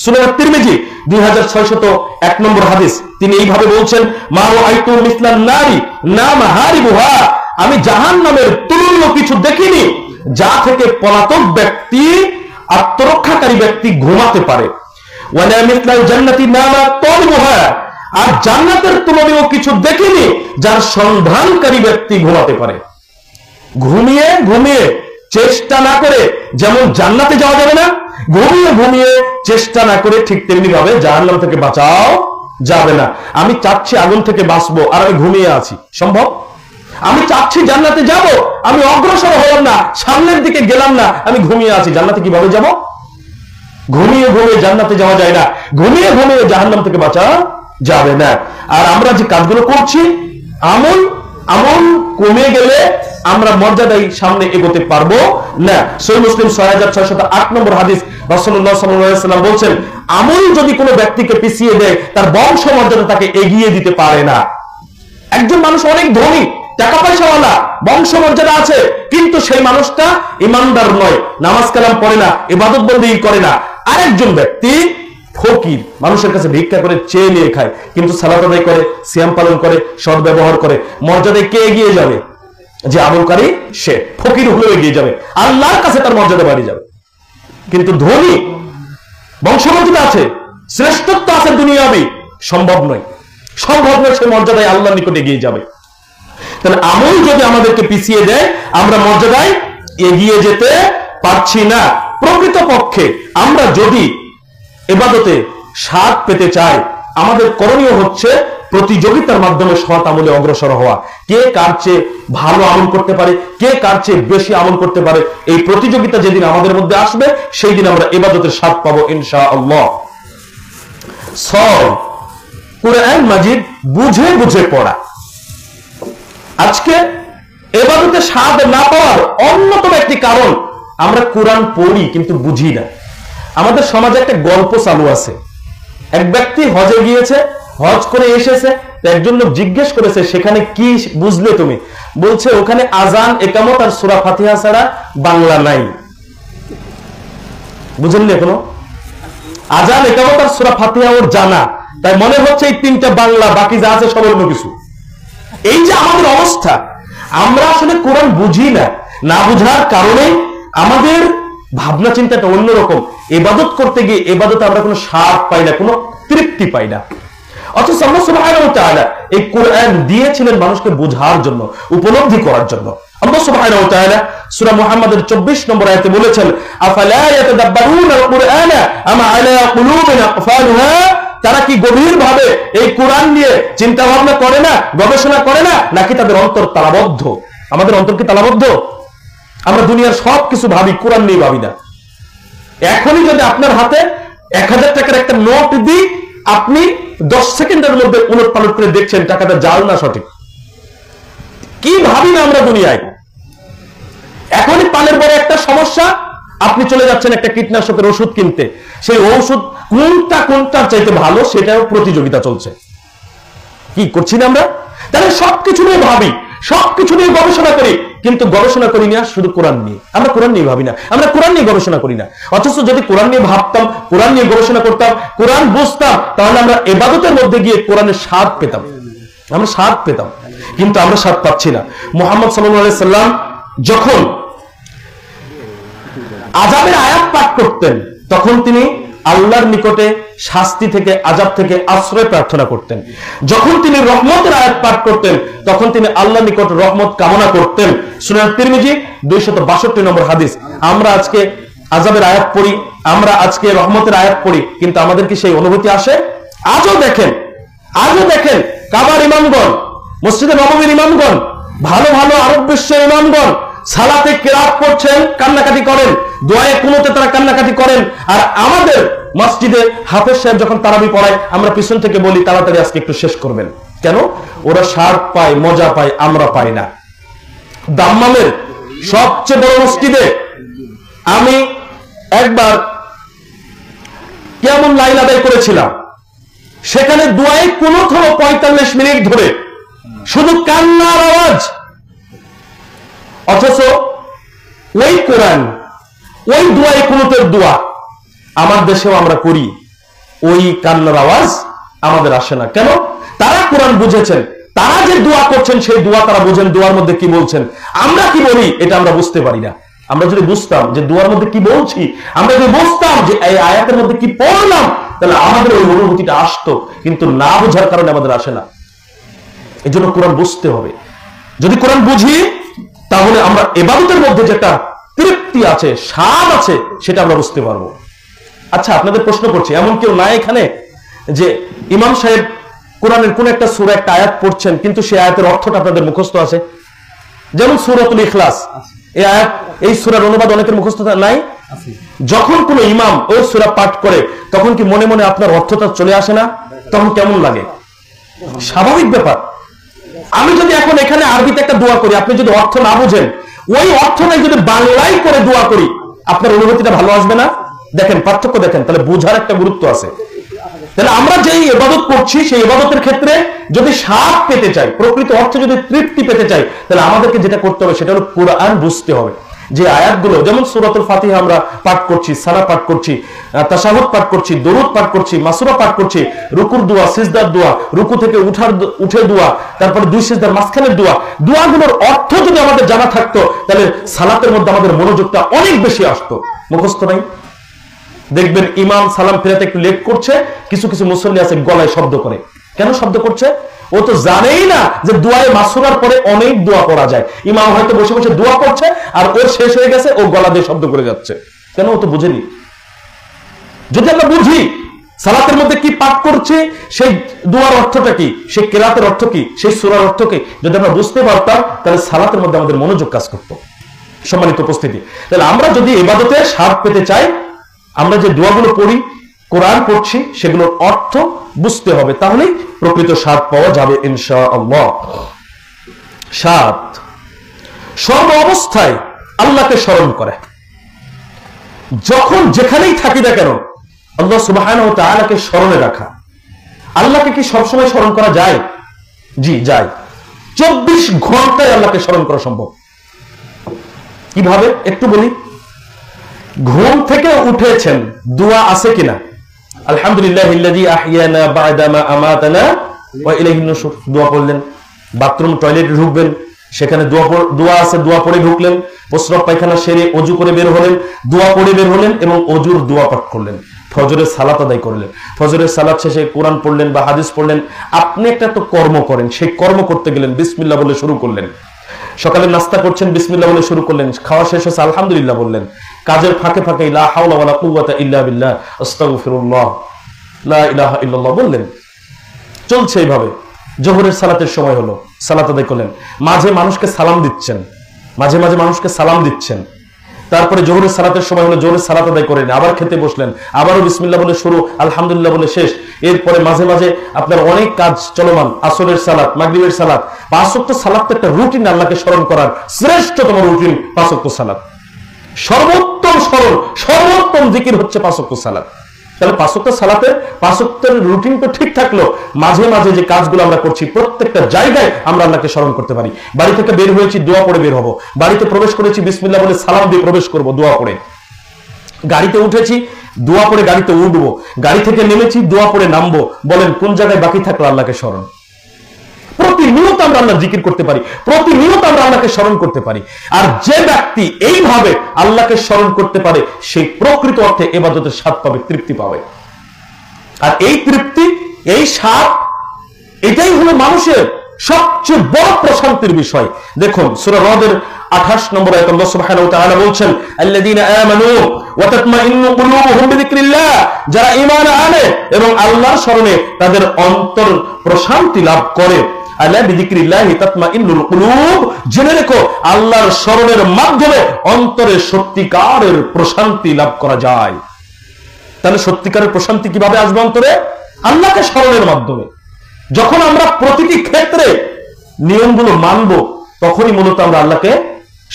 সুনান তিরমিজি 2601 নম্বর হাদিস, তিনি এইভাবে বলছেন, মা রাআইতু মিসলান নারি নাম হারিবুহা, আমি জাহান্নামের তুলনীয় কিছু দেখিনি যা থেকে পলাতক ব্যক্তি, আত্মরক্ষাকারী ব্যক্তি ঘুমাতে পারে। ওয়ালা মিসলাল জান্নাতি নামা তালিবুহা, আর জান্নাতের তুলনীয় কিছু দেখিনি যার সন্ধানকারী ব্যক্তি ঘুমাতে পারে। ঘুমিয়ে ঘুমিয়ে চেষ্টা না করে যেমন জান্নাতে যাওয়া যাবে না, ঘুমিয়ে ঘুমিয়ে চেষ্টা না করে ঠিক তেমনি ভাবে জাহান্নাম থেকে বাঁচাও যাবে না। আমি চাচ্ছি আগুন থেকে বাঁচবো আর আমি ঘুমিয়ে আছি, সম্ভব? আমি চাচ্ছি জান্নাতে যাব, আমি অগ্রসর হলাম না, সামনের দিকে গেলাম না, আমি ঘুমিয়ে আছি, জান্নাতে কিভাবে যাব? ঘুমিয়ে ঘুমিয়ে জান্নাতে যাওয়া যায় না, ঘুমিয়ে ঘুমিয়ে জাহান্নাম থেকে বাঁচা যাবে না। আর আমরা যে কাজগুলো করছি, আমল কমে গেলে আমরা মর্যাদায় সামনে এগোতে পারবো না। সহিহ মুসলিম 6608 নম্বর হাদিস, রাসূলুল্লাহ সাল্লাল্লাহু আলাইহি ওয়াসাল্লাম বলছেন, আমল যদি কোনো ব্যক্তিকে পিছিয়ে দেয়, তার বংশ মর্যাদা তাকে এগিয়ে দিতে পারে না। একজন মানুষ অনেক ধনী, টাকা পয়সাওয়ালা, বংশ মর্যাদা আছে, কিন্তু সেই মানুষটা ইমানদার নয়, নামাজ কালাম পড়ে না, ইবাদত বন্দেগী করে না। আরেকজন ব্যক্তি ফকির, মানুষের কাছে ভিক্ষা করে চেয়ে নিয়ে খায়, কিন্তু সালাত আদায় করে, সিয়াম পালন করে, সৎ ব্যবহার করে, মর্যাদায় কে এগিয়ে যাবে? যে আমলকারী সে, ফকির হলেও এগিয়ে যাবে, আল্লাহর কাছে তার মর্যাদা বাড়ি যাবে। কিন্তু ধনী, বংশমর্যাদা আছে, শ্রেষ্ঠত্ব আছে দুনিয়াবি, সম্ভব নয় সে মর্যাদায় আল্লাহর নিকটে এগিয়ে যাবে। তাহলে আমল যদি আমাদেরকে পিছিয়ে দেয়, আমরা মর্যাদায় এগিয়ে যেতে পারছি না। প্রকৃতপক্ষে আমরা যদি ইবাদতে স্বাদ পেতে চাই, আমাদের করণীয় হচ্ছে প্রতিযোগিতার মাধ্যমে সৎ আমলে অগ্রসর হওয়া। কে কার চেয়ে ভালো আমল করতে পারে, কে কার চেয়ে বেশি আমল করতে পারে, এই প্রতিযোগিতা যেদিন আমাদের মধ্যে আসবে সেই দিন আমরা ইবাদতের স্বাদ পাবো ইনশাআল্লাহ। কুরআন মাজিদ বুঝে বুঝে পড়া। আজকে ইবাদতে স্বাদ না পাওয়ার অন্যতম একটি কারণ, আমরা কোরআন পড়ি কিন্তু বুঝি না। আমাদের সমাজে একটা গল্প চালু আছে। এক ব্যক্তি হজে গিয়েছে, হজ করে এসেছে, একজন লোক জিজ্ঞেস করেছে সেখানে কি বুঝলে তুমি? বলছে ওখানে আজান, একামত আর সূরা ফাতিহা ছাড়া বাংলা নাই। বুঝলেন এখনো? আজান, একামত আর সূরা ফাতিহা ওর জানা, তাই মনে হচ্ছে এই তিনটা বাংলা, বাকি যা আছে সব অন্য কিছু। এই যে আমাদের অবস্থা, আমরা আসলে কোরআন বুঝি না। না বুঝার কারণে আমাদের ভাবনা চিন্তাটা অন্যরকম। ইবাদত করতে গিয়ে ইবাদতে আমরা কোনো স্বাদ পাই না, কোনো তৃপ্তি পাই না। অথচ আল্লাহ সুবহানাহু ওয়া তাআলা এই কোরআন দিয়েছিলেন মানুষকে বোঝার জন্য, উপলব্ধি করার জন্য। আল্লাহ সুবহানাহু ওয়া তাআলা সূরা মুহাম্মাদের 24 নম্বর আয়াতে বলেছেন, আফালা ইয়াতাদাব্বারুনাল কুরআনা আম আলা কুলুবিন আকফালুহা, তারা কি গভীরভাবে এই কোরআন নিয়ে চিন্তা ভাবনা করে না, গবেষণা করে না, নাকি তাদের অন্তর তালাবদ্ধ? আমাদের অন্তর কি তালাবদ্ধ? আমরা দুনিয়ার সবকিছু ভাবি, কোরআন নিয়ে ভাবি না। এখনই যদি আপনার হাতে 1000 টাকার একটা নোট দিই, আপনি 10 সেকেন্ডের মধ্যে উলট পালট করে দেখছেন টাকাটা জাল না সঠিক। কি ভাবি না আমরা দুনিয়ায়। এখনই পানের বড় একটা সমস্যা, আপনি চলে যাচ্ছেন একটা কীটনাশকের ওষুধ কিনতে, সেই ওষুধ কোনটার চাইতে ভালো সেটাও প্রতিযোগিতা চলছে। কি করছি না আমরা? তাহলে সবকিছু নিয়ে ভাবি, সবকিছু নিয়ে গবেষণা করি, কিন্তু গবেষণা করি না শুধু কোরআন নিয়ে। আমরা কোরআন নিয়ে ভাবি না, আমরা কোরআন নিয়ে গবেষণা করি না। অথচ যদি কোরআন নিয়ে ভাবতাম, কোরআন নিয়ে গবেষণা করতাম, কোরআন বুঝতাম, তাহলে আমরা ইবাদতের মধ্যে গিয়ে কোরআনের স্বাদ পেতাম, আমরা স্বাদ পেতাম। কিন্তু আমরা স্বাদ পাচ্ছি না। মুহাম্মদ সাল্লাল্লাহু আলাইহি সাল্লাম যখন আযাবের আয়াত পাঠ করতেন, তখন তিনি আল্লাহর নিকটে শাস্তি থেকে, আযাব থেকে আশ্রয় প্রার্থনা করতেন। যখন তিনি রহমতের আয়াত পাঠ করতেন, তখন তিনি আল্লাহর নিকট রহমত কামনা করতেন। সুনান তিরমিজি 262 নম্বর হাদিস। আমরা আজকে আযাবের আয়াত পড়ি, আমরা আজকে রহমতের আয়াত পড়ি, কিন্তু আমাদের কি সেই অনুভূতি আসে? আজও দেখেন কাবার ইমামগণ, মসজিদে নববীর ইমামগণ, ভালো ভালো আরব বিশ্বের ইমামগণ সালাতে কিরাত পড়ছেন, কান্নাকাটি করেন, দোয়ায়ে কুনুতে তারা কান্নাকাটি করেন। আর আমাদের মসজিদে হাফেজ সাহেব যখন তারাবি পড়ায়, আমরা পিছন থেকে বলি তাড়াতাড়ি আজকে একটু শেষ করবেন। কেন? ওরা স্বাদ পায়, মজা পায়, আমরা পাই না। দাম্মামের সবচেয়ে বড় মসজিদে আমি একবার কেমন লাইল আদায় করেছিলাম, সেখানে দোয়ায়ে কুনুত হলো 45 মিনিট ধরে, শুধু কান্নার আওয়াজ। অথচ ওই কোরআন, ওই দোয়ায়ে কুনুতের দোয়া আমার দেশেও আমরা করি, ওই কান্নার আওয়াজ আমাদের আসে না। কেন? তারা কোরআন বুঝেছেন, তারা যে দোয়া করছেন সেই দোয়া তারা বুঝেন, দোয়ার মধ্যে কি বলছেন। আমরা কি বলি এটা আমরা বুঝতে পারি না। আমরা যদি বুঝতাম যে দোয়ার মধ্যে কি বলছি, আমরা যদি বুঝতাম যে এই আয়াতের মধ্যে কি পড়লাম, তাহলে আমাদের ওই অনুভূতিটা আসতো। কিন্তু না বোঝার কারণে আমাদের আসে না। এই জন্য কোরআন বুঝতে হবে। যদি কোরআন বুঝি, তাহলে আমরা ইবাদতের মধ্যে যেটা তৃপ্তি আছে, স্বাদ আছে, সেটা আমরা বুঝতে পারবো। আচ্ছা, আপনাদের প্রশ্ন করছি, এমন কেউ নাই এখানে যে ইমাম সাহেব কোরআনের কোন একটা সূরা, একটা আয়াত পড়ছেন, কিন্তু সেই আয়াতের অর্থটা আপনাদের মুখস্থ আছে? যেমন সূরাতুল ইখলাস, এই আয়াত, এই সূরার অনুবাদ অনেকের মুখস্থ নাই। যখন কোন ইমাম ওই সূরা পাঠ করে, তখন কি মনে মনে আপনার অর্থটা চলে আসে না? তখন কেমন লাগে? স্বাভাবিক ব্যাপার। আমি যদি এখন এখানে আরবিতে একটা দোয়া করি, আপনি যদি অর্থ না বুঝেন, ওই অর্থটাই যদি বাংলায় করে দোয়া করি, আপনার অনুভূতিটা ভালো আসবে না? দেখেন পার্থক্য, দেখেন। তাহলে বুঝার একটা গুরুত্ব আছে। তাহলে আমরা যেই ইবাদত করছি, সেই ইবাদতের ক্ষেত্রে যদি স্বাদ পেতে চাই, প্রকৃত অর্থে যদি তৃপ্তি পেতে চাই, তাহলে আমাদেরকে যেটা করতে হবে সেটা হলো কোরআন বুঝতে হবে। যে আয়াতগুলো, যেমন সূরাতুল ফাতিহা আমরা পাঠ করছি, সানা পাঠ করছি, তাশাহুদ পাঠ করছি, দরুদ পাঠ করছি, মাসুরা পাঠ করছি, রুকুর দোয়া, সিজদার দোয়া, রুকু থেকে উঠে দোয়া, তারপরে দুই সিজদার মাঝখানের দোয়া, দোয়াগুলোর অর্থ যদি আমাদের জানা থাকতো, তাহলে সালাতের মধ্যে আমাদের মনোযোগটা অনেক বেশি আসতো। মুখস্থ নাই। দেখবেন ইমাম সালাম ফেরাতে একটু লেট করছে, কিছু কিছু মুসল্লি আছে গলায় শব্দ করে। কেন শব্দ করছে? ও তো জানেই না যে দোয়ায়ে মাসুরার পরে অনেক দোয়া পড়া যায়। ইমাম হয়তো বসে বসে দোয়া করছে আর ওর শেষ হয়ে গেছে, ও গলা দিয়ে শব্দ করে যাচ্ছে। কেন? ও তো বুঝেনি। যদি আমরা বুঝি সালাতের মধ্যে কি পাঠ করছে, সেই দোয়ার অর্থটা কি, সেই কেরাতের অর্থ কি, সেই সূরার অর্থ কি, যদি আমরা বুঝতে পারতাম তাহলে সালাতের মধ্যে আমাদের মনোযোগ কাজ করত। সম্মানিত উপস্থিতি, তাহলে আমরা যদি ইবাদতে স্বাদ পেতে চাই, আমরা যে দোয়াগুলো পড়ি, কোরআন পড়ছি, সেগুলোর অর্থ বুঝতে হবে, তাহলেই প্রকৃত স্বাদ পাওয়া যাবে ইনশাআল্লাহ। স্বাদ সর্ব অবস্থায় আল্লাহকে স্মরণ করে। যখন যেখানেই থাকি না কেন আল্লাহ সুবহানাহু ওয়া তাআলাকে স্মরণে রাখা। আল্লাহকে কি সবসময় স্মরণ করা যায়? জি যায়। 24 ঘন্টায় আল্লাহকে স্মরণ করা সম্ভব। কিভাবে একটু বলি। ঘুম থেকে উঠেছেন, দোয়া আছে কিনা? আলহামদুলিল্লাহিল্লাযী আহইয়ানা বা'দা মা আমাতানা ওয়া ইলাইহিন নুশুর, দোয়া পড়লেন। বাথরুম টয়লেটে ঢুকবেন, সেখানে দোয়া আছে, দোয়া পড়ে ঢুকলেন। প্রস্রাব পায়খানা সেরে অজু করে বের হলেন, দোয়া পড়ে বের হলেন এবং অজুর দোয়া পাঠ করলেন। ফজরের সালাত আদায় করলেন, ফজরের সালাত শেষে কোরআন পড়লেন বা হাদিস পড়লেন। আপনি একটা তো কর্ম করেন, সেই কর্ম করতে গেলেন, বিসমিল্লাহ বলে শুরু করলেন। সকালে নাস্তা করছেন, বিসমিল্লাহ বলে শুরু করলেন। খাওয়া শেষ হয়েছে, আলহামদুলিল্লাহ বললেন। কাজের ফাঁকে ফাঁকে লা হাওলা ওয়ালা কুওয়াতা ইল্লা বিল্লাহ, আস্তাগফিরুল্লাহ, লা ইলাহা ইল্লাল্লাহ বললেন। চলছে এইভাবে। জোহরের সালাতের সময় হলো, সালাত আদায় করলেন। মাঝে মানুষকে সালাম দিচ্ছেন, মাঝে মাঝে মানুষকে সালাম দিচ্ছেন। তারপরে জোহরের সালাতের সময় হলো, জোহরের সালাত আদায় করেন, আবার খেতে বসলেন, আবারও বিসমিল্লাহ বলে শুরু, আলহামদুলিল্লাহ বলে শেষ। এরপরে মাঝে মাঝে আপনার অনেক কাজ চলমান, আসরের সালাত, মাগরিবের সালাত। 5 ওয়াক্ত সালাত তো একটা রুটিন, আল্লাহকে স্মরণ করার শ্রেষ্ঠতম রুটিন 5 ওয়াক্ত সালাত। সর্বোত্তম স্মরণ, সর্বোত্তম জিকির হচ্ছে 5 ওয়াক্ত সালাত। তাহলে 5 ওয়াক্ত সালাতের 5 ওয়াক্তের রুটিন তো ঠিক থাকলো, মাঝে মাঝে যে কাজগুলো আমরা করছি প্রত্যেকটা জায়গায় আমরা আল্লাহকে স্মরণ করতে পারি। বাড়ি থেকে বের হয়েছি, দোয়া পড়ে বের হবো। বাড়িতে প্রবেশ করেছি, বিসমিল্লাহ বলে সালাম দিয়ে প্রবেশ করব, দোয়া পড়ে। গাড়িতে উঠেছি, দোয়া পড়ে গাড়িতে উঠবো। গাড়ি থেকে নেমেছি, দোয়া পড়ে নামবো। বলেন কোন জায়গায় বাকি থাকলো আল্লাহকে স্মরণ? প্রতিনিয়ত আমরা আল্লাহ জিকির করতে পারি, প্রতিনিয়ত আমরা আল্লাহকে স্মরণ করতে পারি। আর যে ব্যক্তি এইভাবে আল্লাহকে স্মরণ করতে পারে, সেই প্রকৃত অর্থে ইবাদতের স্বাদ পাবে, তৃপ্তি পাবে। আর এই তৃপ্তি, এই স্বাদ, এটাই হলো মানুষের সবচেয়ে বড় প্রশান্তির বিষয়। দেখুন সূরা রদের 28 নম্বর আয়াত আল্লাহ সুবহানাহু ওয়া তাআলা বলছেন, আল্লাযীনা আমানু ওয়া তাতমাইন্নু কুলুবুহুম বিযিকরিল্লাহ, যারা ঈমান আনে এবং আল্লাহর স্মরণে তাদের অন্তর প্রশান্তি লাভ করে। আলা বিযিকরিল্লাহি তাতমাইন্নুল কুলুব, জেনে রেখো আল্লাহর স্মরণের মাধ্যমে অন্তরে সত্যিকারের প্রশান্তি লাভ করা যায়। তাহলে সত্যিকারের প্রশান্তি কিভাবে আসবে অন্তরে? আল্লাহকে স্মরণের মাধ্যমে। যখন আমরা প্রতিটি ক্ষেত্রে নিয়মগুলো মানব, তখনই মূলত আমরা আল্লাহকে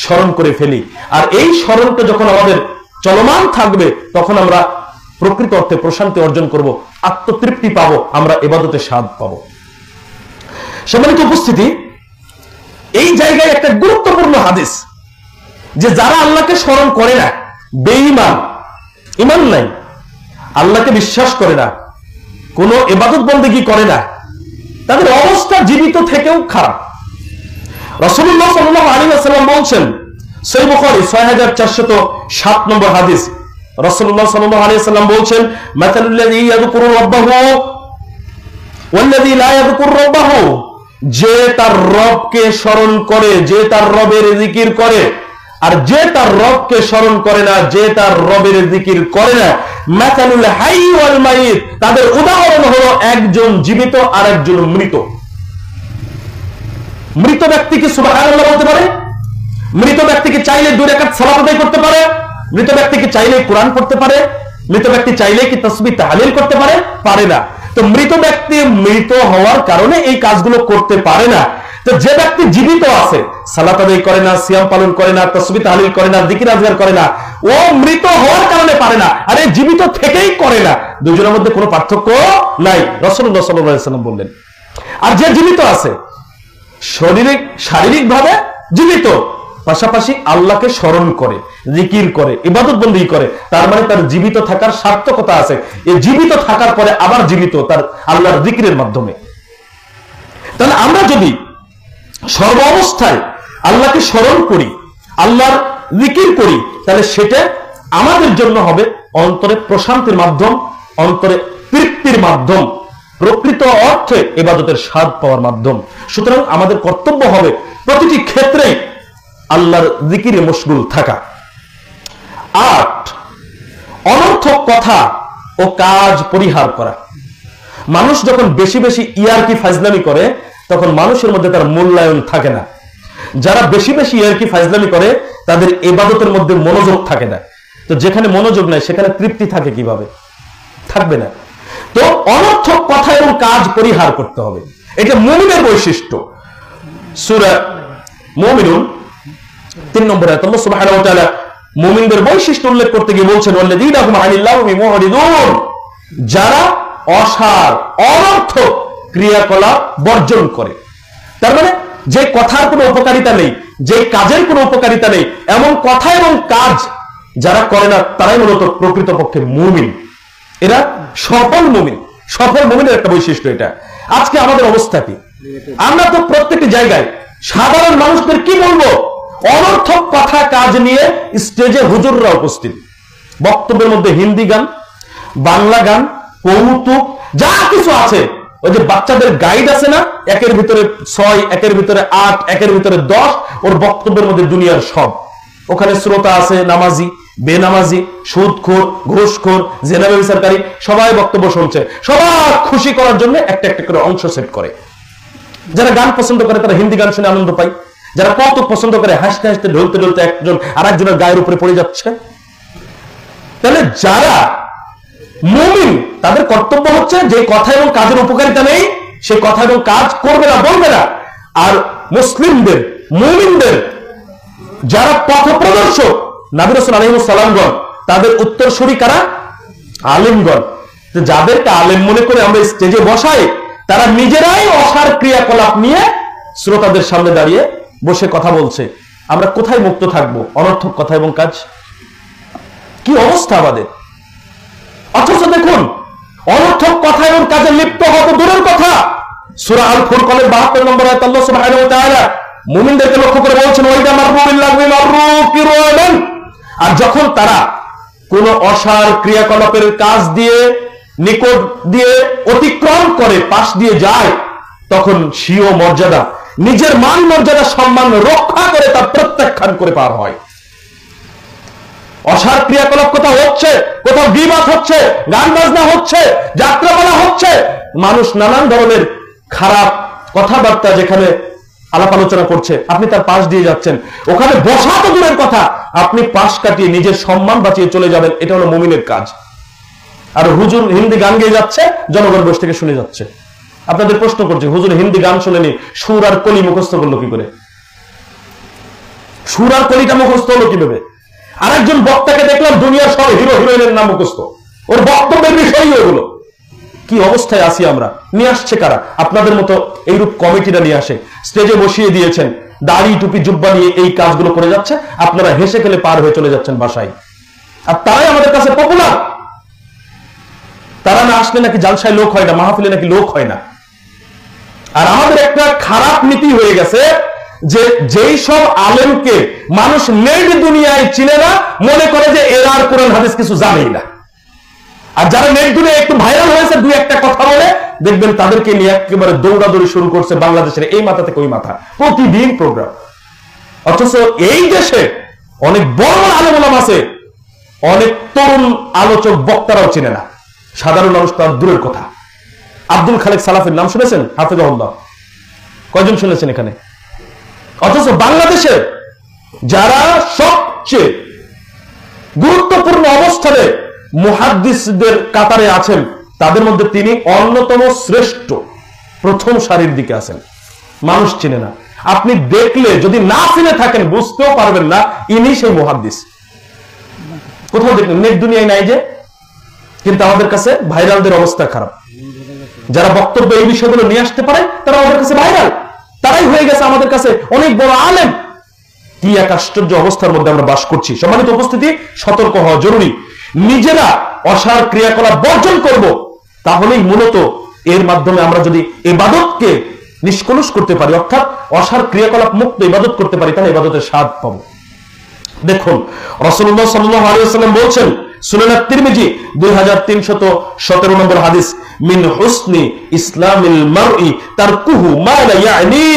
স্মরণ করে ফেলি। আর এই স্মরণটা যখন আমাদের চলমান থাকবে, তখন আমরা প্রকৃত অর্থে প্রশান্তি অর্জন করব, আত্মতৃপ্তি পাবো, আমরা ইবাদতে স্বাদ পাবো। সম্মানিত উপস্থিতি, এই জায়গায় একটা গুরুত্বপূর্ণ হাদিস, যে যারা আল্লাহকে স্মরণ করে না, বেঈমান, ঈমান নাই, আল্লাহকে বিশ্বাস করে না, কোনো ইবাদত বন্দেগী করে না, তাদের অবস্থা জীবিত থেকেও খারাপ। রাসূলুল্লাহ সাল্লাল্লাহু আলাইহি ওয়াসাল্লাম বলছেন, সহিহ বুখারী 6407 নম্বর হাদিস, রাসূলুল্লাহ সাল্লাল্লাহু আলাইহি ওয়াসাল্লাম বলছেন, মাতালুল্লাযী ইয়াযকুরু রাব্বাহু ওয়াল্লাযী লা ইয়াযকুরু রাব্বাহু, যে তার রবকে স্মরণ করে, যে তার রবের জিকির করে, আর যে তার রবকে স্মরণ করে না, যে তার রবের জিকির করে না, মাতালুল হাই ওয়াল মাইত, তাদের উদাহরণ হলো একজন জীবিত আর একজন মৃত। মৃত ব্যক্তিকে সুবহানাল্লাহ বলতে পারে, মৃত ব্যক্তিকে চাইলে 2 রাকাত সালাত আদায় করতে পারে, মৃত ব্যক্তিকে চাইলে কোরআন পড়তে পারে, মৃত ব্যক্তি চাইলে কি তাসবিহ তাহলিল করতে পারে? পারে না। তো মৃত ব্যক্তি মৃত হওয়ার কারণে এই কাজগুলো করতে পারে না। তো যে ব্যক্তি জীবিত আছে, সালাত আদায় করে না, সিয়াম পালন করে না, তাসবিহ তাহলিল করে না, জিকির আজগার করে না, ও মৃত হওয়ার কারণে পারে না, আর এই জীবিত থেকেই করে না। দুজনের মধ্যে কোনো পার্থক্য নাই, রাসূলুল্লাহ সাল্লাল্লাহু আলাইহি ওয়াসাল্লাম বললেন। আর যে জীবিত আছে, শারীরিকভাবে জীবিত, পাশাপাশি আল্লাহকে স্মরণ করে, জিকির করে, ইবাদত বন্দেগী করে, তার মানে তার জীবিত থাকার সার্থকতা আছে। এই জীবিত থাকার পরে আবার জীবিত তার আল্লাহর জিকিরের মাধ্যমে। তাহলে আমরা যদি সর্ব অবস্থায় আল্লাহকে স্মরণ করি, আল্লাহর জিকির করি, তাহলে সেটা আমাদের জন্য হবে অন্তরে প্রশান্তির মাধ্যম, অন্তরে তৃপ্তির মাধ্যম। প্রকৃত অর্থে ইবাদতের স্বাদ পাওয়ার মাধ্যম। সুতরাং আমাদের কর্তব্য হবে প্রতিটি ক্ষেত্রে আল্লাহর জিকিরে মশগুল থাকা। 8, অনর্থক কথা ও কাজ পরিহার করা। মানুষ যখন বেশি বেশি ইয়ারকি ফাজলামি করে তখন মানুষের মধ্যে তার মূল্যায়ন থাকে না। যারা বেশি বেশি ইয়ারকি ফাজলামি করে তাদের ইবাদতের মধ্যে মনোযোগ থাকে না। তো যেখানে মনোযোগ নাই সেখানে তৃপ্তি থাকে কিভাবে? থাকবে না। তো অনর্থক কথা এবং কাজ পরিহার করতে হবে, এটা মুমিনের বৈশিষ্ট্য। সূরা মুমিনুন 3 নম্বর আয়াত আল্লাহ সুবহানাহু ওয়া তাআলা মুমিনদের বৈশিষ্ট্য উল্লেখ করতে গিয়ে বলছেন, ওয়াল্লাযীনা হুম আনিল লাগবি মুরিদুন, যারা অসার অনর্থক ক্রিয়াকলাপ বর্জন করে। তার মানে যে কথার কোনো উপকারিতা নেই, যে কাজের কোনো উপকারিতা নেই, এমন কথা এবং কাজ যারা করে না তারাই মূলত প্রকৃতপক্ষে মুমিন। এরা সফল মুমিন। সফল মুমিনের একটা বৈশিষ্ট্য এটা। আজকে আমাদের অবস্থা কি? আমরা তো প্রত্যেকটি জায়গায় সাধারণ মানুষদের কি বলবো, অনর্থক কথা কাজ নিয়ে স্টেজে হুজুররা উপস্থিত, বক্তব্যের মধ্যে হিন্দি গান, বাংলা গান, কৌতুক, যা কিছু আছে, ওই যে বাচ্চাদের গাইড আছে না, 1-এর ভিতরে 6, 1-এর ভিতরে 8, 1-এর ভিতরে 10, ওর বক্তব্যের মধ্যে দুনিয়ার সব। ওখানে শ্রোতা আছে নামাজি, বেনামাজি, সুদখোর, ঘুষখোর, জেনা ব্যভিচারকারী, সবাই বক্তব্য শুনছে। সবার খুশি করার জন্য একটা একটা করে অংশ সেট করে। যারা গান পছন্দ করে তারা হিন্দি গান শুনে আনন্দ পায়, যারা কৌতুক পছন্দ করে হাসতে হাসতে ঢলতে ঢলতে একজন আরেকজনের গায়ের উপরে পড়ে যাচ্ছে। তাহলে যারা মুমিন তাদের কর্তব্য হচ্ছে যে কথা এবং কাজের উপকারিতা নেই সে কথা এবং কাজ করবে না, বলবে না। আর মুসলিমদের, মুমিনদের যারা পথ প্রদর্শক নবী রাসূল আলাইহিস সালামগণ, তাদের উত্তরসূরি কারা? আলেমগণ। যাদেরকে আলেম মনে করে আমরা স্টেজে বসাই, তারা নিজেরাই অসার ক্রিয়াকলাপ নিয়ে শ্রোতাদের সামনে দাঁড়িয়ে বসে কথা বলছে। আমরা কোথায় মুক্ত থাকবো অনর্থক কথা এবং কাজ? কি অবস্থা আমাদের! অথচ দেখুন, অনর্থক কথা এবং কাজে লিপ্ত হওয়া তো দূরের কথা, সূরা আল ফুরকানের 72 নম্বর আয়াতে আল্লাহ সুবহানাহু ওয়া তাআলা মুমিনদেরকে লক্ষ্য করে বলছেন, ওয়াইদা মাররু বিল লাগবি মাররু কিরামান, আর যখন তারা কোন অসার ক্রিয়াকলাপের কাজ দিয়ে নিকট দিয়ে অতিক্রম করে, পাশ দিয়ে যায়, তখন স্বীয় মর্যাদা, নিজের মান মর্যাদা সম্মান রক্ষা করে তা প্রত্যাখ্যান করে পার হয়। অসার ক্রিয়াকলাপ কোথাও হচ্ছে, কোথাও গীবাত হচ্ছে, গান বাজনা হচ্ছে, যাত্রাপালা হচ্ছে, মানুষ নানান ধরনের খারাপ কথাবার্তা যেখানে আলাপ আলোচনা করছে, আপনি তার পাশ দিয়ে যাচ্ছেন, ওখানে বসা তো দূরের কথা, আপনি পাশ কাটিয়ে নিজের সম্মান বাঁচিয়ে চলে যাবেন। এটা হলো মুমিনের কাজ। আর হুজুর হিন্দি গান গেয়ে যাচ্ছে, জনগণ বসে থেকে শুনে যাচ্ছে। আপনাদের প্রশ্ন করছে, হুজুর হিন্দি গান শুনেনি, সুর আর কলি মুখস্থ করলো কি করে? সুর আর কলিটা মুখস্থ হলো কিভাবে? আরেকজন বক্তাকে দেখলাম দুনিয়ার সব হিরো হিরোইনের নাম মুখস্থ, ওর বক্তব্যের বিষয়ই ওগুলো। কি অবস্থায় আছি আমরা? নিয়ে আসছে কারা? আপনাদের মতো এইরূপ কমিটিরা নিয়ে আসে, স্টেজে বসিয়ে দিয়েছেন, দাড়ি টুপি জুব্বা নিয়ে এই কাজগুলো করে যাচ্ছে, আপনারা হেসে খেলে পার হয়ে চলে যাচ্ছেন বাসায়। আর তারাই আমাদের কাছে পপুলার। তারা না আসলে নাকি জালসায় লোক হয় না, মাহফিলে নাকি লোক হয় না। আর আমাদের একটা খারাপ নীতি হয়ে গেছে যে যেই সব আলেমকে মানুষ নেট দুনিয়ায় চিনে না, মনে করে যে এরা আর কোরআন হাদিস কিছু জানেই না। আর যারা নেট দুনিয়ায় একটু ভাইরাল হয়েছে, দুই একটা কথা বলে, দেখবেন তাদেরকে নিয়ে একেবারে দৌড়াদৌড়ি শুরু করছে বাংলাদেশের এই মাথা থেকে ওই মাথা, প্রতিদিন প্রোগ্রাম। অথচ এই দেশে অনেক বড় আলেম ওলামা আছে, অনেক তরুণ আলোচক বক্তারাও চিনে না, সাধারণ মানুষ তার দূরের কথা। আব্দুল খালেক সালাফির নাম শুনেছেন? হাফেজাহুল্লাহ। কয়জন শুনেছেন এখানে? অথচ বাংলাদেশে যারা সবচেয়ে গুরুত্বপূর্ণ অবস্থানে মুহাদ্দিসদের কাতারে আছেন, তাদের মধ্যে তিনি অন্যতম শ্রেষ্ঠ, প্রথম সারির দিকে আছেন। মানুষ চিনে না। আপনি দেখলে যদি না চিনে থাকেন বুঝতেও পারবেন না ইনি সেই মুহাদ্দিস। কোথাও দেখলেন? নেট দুনিয়ায় নাই যে, কিন্তু আমাদের কাছে ভাইরালদের অবস্থা খারাপ। যারা বক্তব্য এই বিষয়গুলো নিয়ে আসতে পারে তারা আমাদের কাছে ভাইরাল, তারাই হয়ে গেছে আমাদের কাছে অনেক বড় আলেম। কি এক আশ্চর্য অবস্থার মধ্যে আমরা বাস করছি। সম্মানিত উপস্থিতি, সতর্ক হওয়া জরুরি। নিজেরা অসার ক্রিয়াকলাপ বর্জন করব, তাহলেই মূলত এর মাধ্যমে আমরা যদি ইবাদতকে নিষ্কলুষ করতে পারি, অর্থাৎ অসার ক্রিয়াকলাপ মুক্ত ইবাদত করতে পারি, তাহলে ইবাদতের স্বাদ পাবো। দেখুন, রাসূলুল্লাহ সাল্লাল্লাহু আলাইহি ওয়াসাল্লাম বলছেন, সুনান তিরমিজি 2317 নম্বর হাদিস, মিন হুসনি ইসলামিল মারই তারকুহু মা লা ইয়ানি,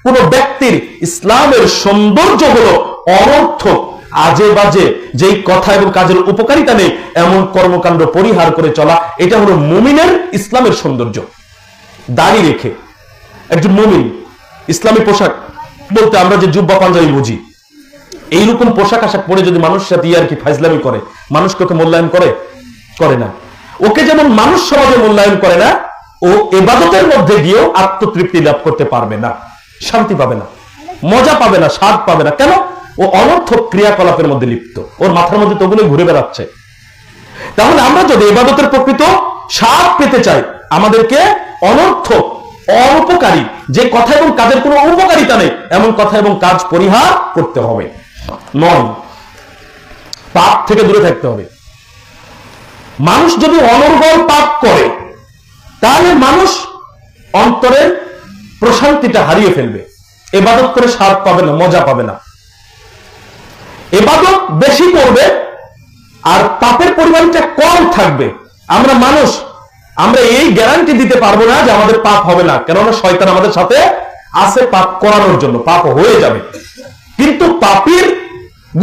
কোন ব্যক্তির ইসলামের সৌন্দর্য হলো অনর্থক আজে বাজে যেই কথা এবং কাজের উপকারিতা নেই এমন কর্মকাণ্ড পরিহার করে চলা, এটা হলো মুমিনের ইসলামের সৌন্দর্য। দাড়ি রেখে একজন মুমিন, ইসলামী পোশাক বলতে আমরা যে জুব্বা পাঞ্জাবি বুঝি, এইরকম পোশাক আশাক পরে যদি মানুষের সাথে ইয়ারকি ফাইজলামি করে, মানুষ ওকে মূল্যায়ন করে না। ওকে যেমন মানুষ সমাজে মূল্যায়ন করে না, ও ইবাদতের মধ্যে গিয়েও আত্মতৃপ্তি লাভ করতে পারবে না, শান্তি পাবে না, মজা পাবে না, স্বাদ পাবে না। কেন? ও অনর্থক ক্রিয়াকলাপের মধ্যে লিপ্ত, ওর মাথার মধ্যে তো ওগুলো ঘুরে বেড়াচ্ছে। তাহলে আমরা যদি ইবাদতের প্রকৃত স্বাদ পেতে চাই, আমাদেরকে অনর্থক অনুপকারী যে কথা এবং কাজের কোনো উপকারিতা নেই এমন কথা এবং কাজ পরিহার করতে হবে। নয়, পাপ থেকে দূরে থাকতে হবে। মানুষ যদি অনর্গল পাপ করে তাহলে মানুষ অন্তরের প্রশান্তিটা হারিয়ে ফেলবে, ইবাদত করে স্বাদ পাবে না, মজা পাবে না। ইবাদত বেশি করবে আর পাপের পরিমাণটা কম থাকবে। আমরা মানুষ, আমরা এই গ্যারান্টি দিতে পারবো না যে আমাদের পাপ হবে না, কেননা শয়তান আমাদের সাথে আছে পাপ করানোর জন্য, পাপ হয়ে যাবে। কিন্তু পাপীর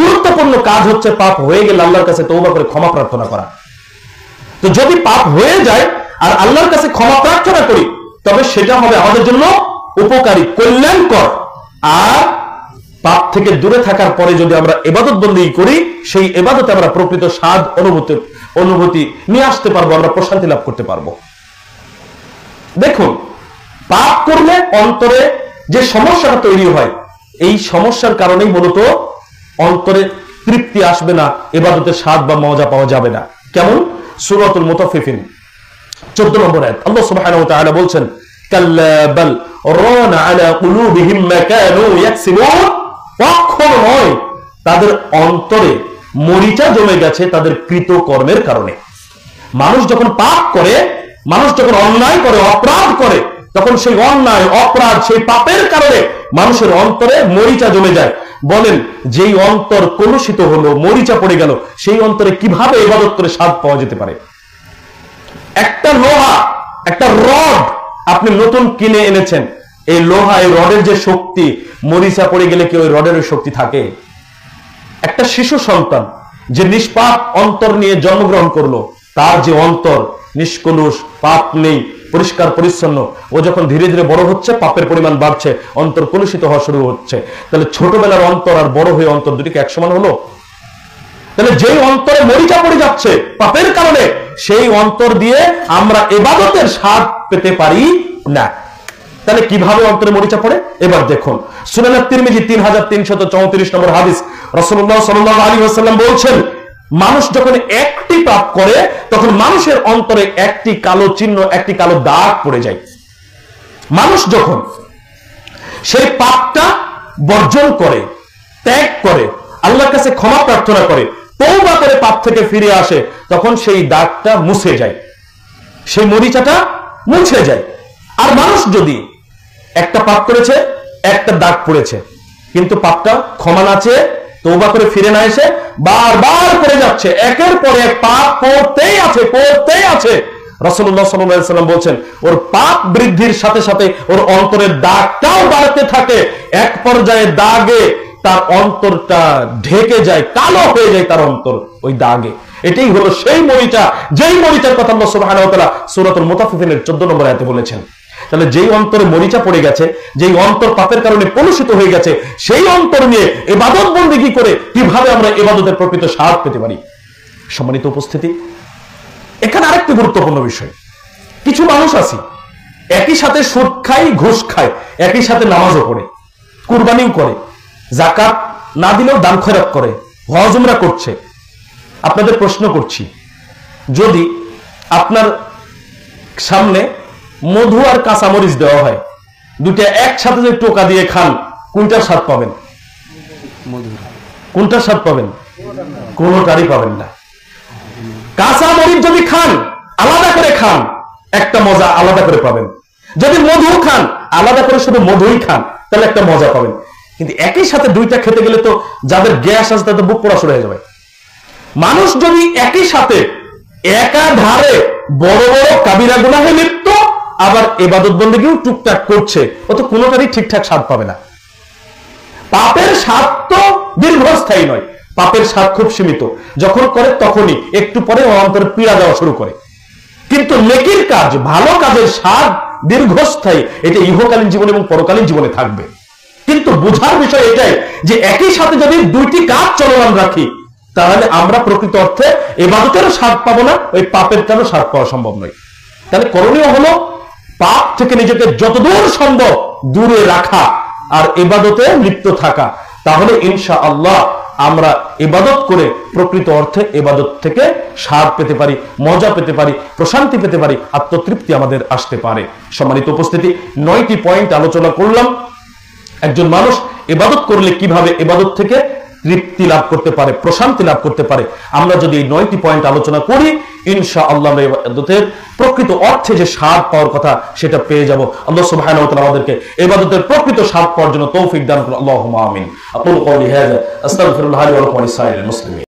গুরুত্বপূর্ণ কাজ হচ্ছে পাপ হয়ে গেলে আল্লাহর কাছে তওবা করে ক্ষমা প্রার্থনা করা। তো যদি পাপ হয়ে যায় আর আল্লাহর কাছে ক্ষমা প্রার্থনা করি, তবে সেটা হবে আমাদের জন্য উপকারী, কল্যাণকর। আর পাপ থেকে দূরে থাকার পরে যদি আমরা ইবাদত বন্দেগী করি, সেই ইবাদতে আমরা প্রকৃত স্বাদ অনুভূতি নিয়ে আসতে পারবো, আমরা প্রশান্তি লাভ করতে পারবো। দেখুন, পাপ করলে অন্তরে যে সমস্যাটা তৈরি হয়, এই সমস্যার কারণেই মূলত অন্তরে তৃপ্তি আসবে না, ইবাদতের স্বাদ বা মজা পাওয়া যাবে না। কেমন? সূরাতুল মুতাফফিফিন 14 নম্বর আয়াত, আল্লাহ সুবহানাহু ওয়া তাআলা বলছেন, কাল্লা বাল রানা আলা কুলুবিহিম মা কানু ইয়াকসিবুন, কখনো নয়, তাদের অন্তরে মরিচা জমে গেছে তাদের কৃত কর্মের কারণে। মানুষ যখন পাপ করে, মানুষ যখন অন্যায় করে, অপরাধ করে, তখন সেই অন্যায় অপরাধ সেই পাপের কারণে মানুষের অন্তরে মরিচা জমে যায়। বলেন, যেই অন্তর কলুষিত হলো, মরিচা পড়ে গেল, সেই অন্তরে কিভাবে ইবাদত করে স্বাদ পাওয়া যেতে পারে? একটা লোহা, একটা রড আপনি নতুন কিনে এনেছেন, এই লোহা, এই রডের যে শক্তি, মরিচা পড়ে গেলে কি ওই রডের শক্তি থাকে? একটা শিশু সন্তান যে নিষ্পাপ অন্তর নিয়ে জন্মগ্রহণ করলো, তার যে অন্তর নিষ্কলুষ, পাপ নেই, পরিষ্কার পরিচ্ছন্ন, ও যখন ধীরে ধীরে বড় হচ্ছে, পাপের পরিমাণ বাড়ছে, অন্তর কলুষিত হওয়া শুরু হচ্ছে। তাহলে ছোটবেলার অন্তর আর বড় হয়ে অন্তর দুটি কি এক সমান হলো? তাহলে যেই অন্তরে মরিচা পড়ে যাচ্ছে পাপের কারণে, সেই অন্তর দিয়ে আমরা ইবাদতের স্বাদ পেতে পারি না। তাহলে কিভাবে অন্তরে মরিচা পড়ে? এবার দেখুন, সুনান তিরমিজি 3334 নম্বর হাদিস, রাসূলুল্লাহ সাল্লাল্লাহু আলাইহি ওয়াসাল্লাম বলছেন, মানুষ যখন একটি পাপ করে তখন মানুষের অন্তরে একটি কালো চিহ্ন, একটি কালো দাগ পড়ে যায়। মানুষ যখন সেই পাপটা বর্জন করে, ত্যাগ করে, আল্লাহর কাছে ক্ষমা প্রার্থনা করে, তওবা করে পাপ থেকে ফিরে আসে, তখন সেই দাগটা মুছে যায়, সেই মরিচাটা মুছে যায়। আর মানুষ যদি একটা পাপ করেছে, একটা দাগ পড়েছে, কিন্তু পাপটা ক্ষমা না চেয়ে তওবা করে ফিরে না এসে বারবার করে যাচ্ছে, একের পর এক পাপ করতেই আছে, রাসূলুল্লাহ সাল্লাল্লাহু আলাইহি ওয়াসাল্লাম বলছেন, ওর পাপ বৃদ্ধির সাথে সাথে ওর অন্তরের দাগটাও বাড়তে থাকে। এক পর্যায়ে দাগে তার অন্তরটা ঢেকে যায়, কালো হয়ে যায় তার অন্তর ওই দাগে। এটাই হলো সেই মরিচা, যেই মরিচার কথা আল্লাহ সুবহানাহু ওয়া তাআলা সূরাতুল মুতাফফিফিনের 14 নম্বর আয়াতে বলেছেন। তাহলে যেই অন্তরে মরিচা পড়ে গেছে, যেই অন্তর পাপের কারণে কলুষিত হয়ে গেছে, সেই অন্তর নিয়ে ইবাদত বন্দেগী করে কিভাবে আমরা ইবাদতের প্রকৃত স্বাদ পেতে পারি? সম্মানিত উপস্থিতি, এখানে আরেকটি গুরুত্বপূর্ণ বিষয়, কিছু মানুষ আছে একই সাথে সুদ খায়, ঘুষ খায়, একই সাথে নামাজও পড়ে, কুরবানিও করে, যাকাত না দিলেও দান খয়রাত করে, হজ উমরা করছে। আপনাদের প্রশ্ন করছি, যদি আপনার সামনে মধু আর কাঁচামরিচ দেওয়া হয়, দুইটা একসাথে যদি টোকা দিয়ে খান, কোনটার স্বাদ পাবেন? কোনটার স্বাদ পাবেন? কোনটারই পাবেন না। কাঁচামরিচ যদি খান, আলাদা করে খান, একটা মজা আলাদা করে পাবেন। যদি মধু খান, আলাদা করে শুধু মধুই খান, তাহলে একটা মজা পাবেন। কিন্তু একই সাথে দুইটা খেতে গেলে তো যাদের গ্যাস আছে তাদের বুক পোড়া শুরু হয়ে যাবে। মানুষ যদি একই সাথে একাধারে বড় বড় কাবিরা গুনাহে লিপ্ত, আবার ইবাদত বন্দেগীও টুকটাক করছে, ও তো কোনোটারই ঠিকঠাক স্বাদ পাবে না। পাপের স্বাদ তো দীর্ঘস্থায়ী নয়, পাপের স্বাদ খুব সীমিত, যখন করে তখনই, একটু পরে অন্তরে পীড়া দেওয়া শুরু করে। কিন্তু নেকির কাজ, ভালো কাজের স্বাদ দীর্ঘস্থায়ী, এটা ইহকালীন জীবনে এবং পরকালীন জীবনে থাকবে। কিন্তু বোঝার বিষয় এটাই যে একই সাথে যদি দুইটি কাজ চলমান রাখি, তাহলে আমরা প্রকৃত অর্থে ইবাদতেরও স্বাদ পাবো না, ওই পাপেরটারও স্বাদ পাওয়া সম্ভব নয়। তাহলে করণীয় হলো পাপ থেকে নিজেকে যতদূর সম্ভব দূরে রাখা আর ইবাদতে লিপ্ত থাকা। তাহলে ইনশাআল্লাহ আমরা ইবাদত করে প্রকৃত অর্থে ইবাদত থেকে স্বাদ পেতে পারি, মজা পেতে পারি, প্রশান্তি পেতে পারি, আত্মতৃপ্তি আমাদের আসতে পারে। সম্মানিত উপস্থিতি, 9টি পয়েন্ট আলোচনা করলাম। একজন মানুষ ইবাদত করলে কিভাবে ইবাদত থেকে তৃপ্তি লাভ করতে পারে, প্রশান্তি লাভ করতে পারে। আমরা যদি এই 9টি পয়েন্ট আলোচনা করি, ইনশাআল্লাহ আমরা ইবাদতের প্রকৃত অর্থে যে স্বাদ পাওয়ার কথা সেটা পেয়ে যাব। আল্লাহ সুবহানাহু ওয়া তাআলা আমাদেরকে ইবাদতের প্রকৃত স্বাদ পাওয়ার জন্য তৌফিক দান করুন। আল্লাহুম্মা আমিন। আকুলু কওলি হাযা আস্তাগফিরুল্লাহ লি ওয়া লাকুম ওয়া লিসাইরিল মুসলিমিন।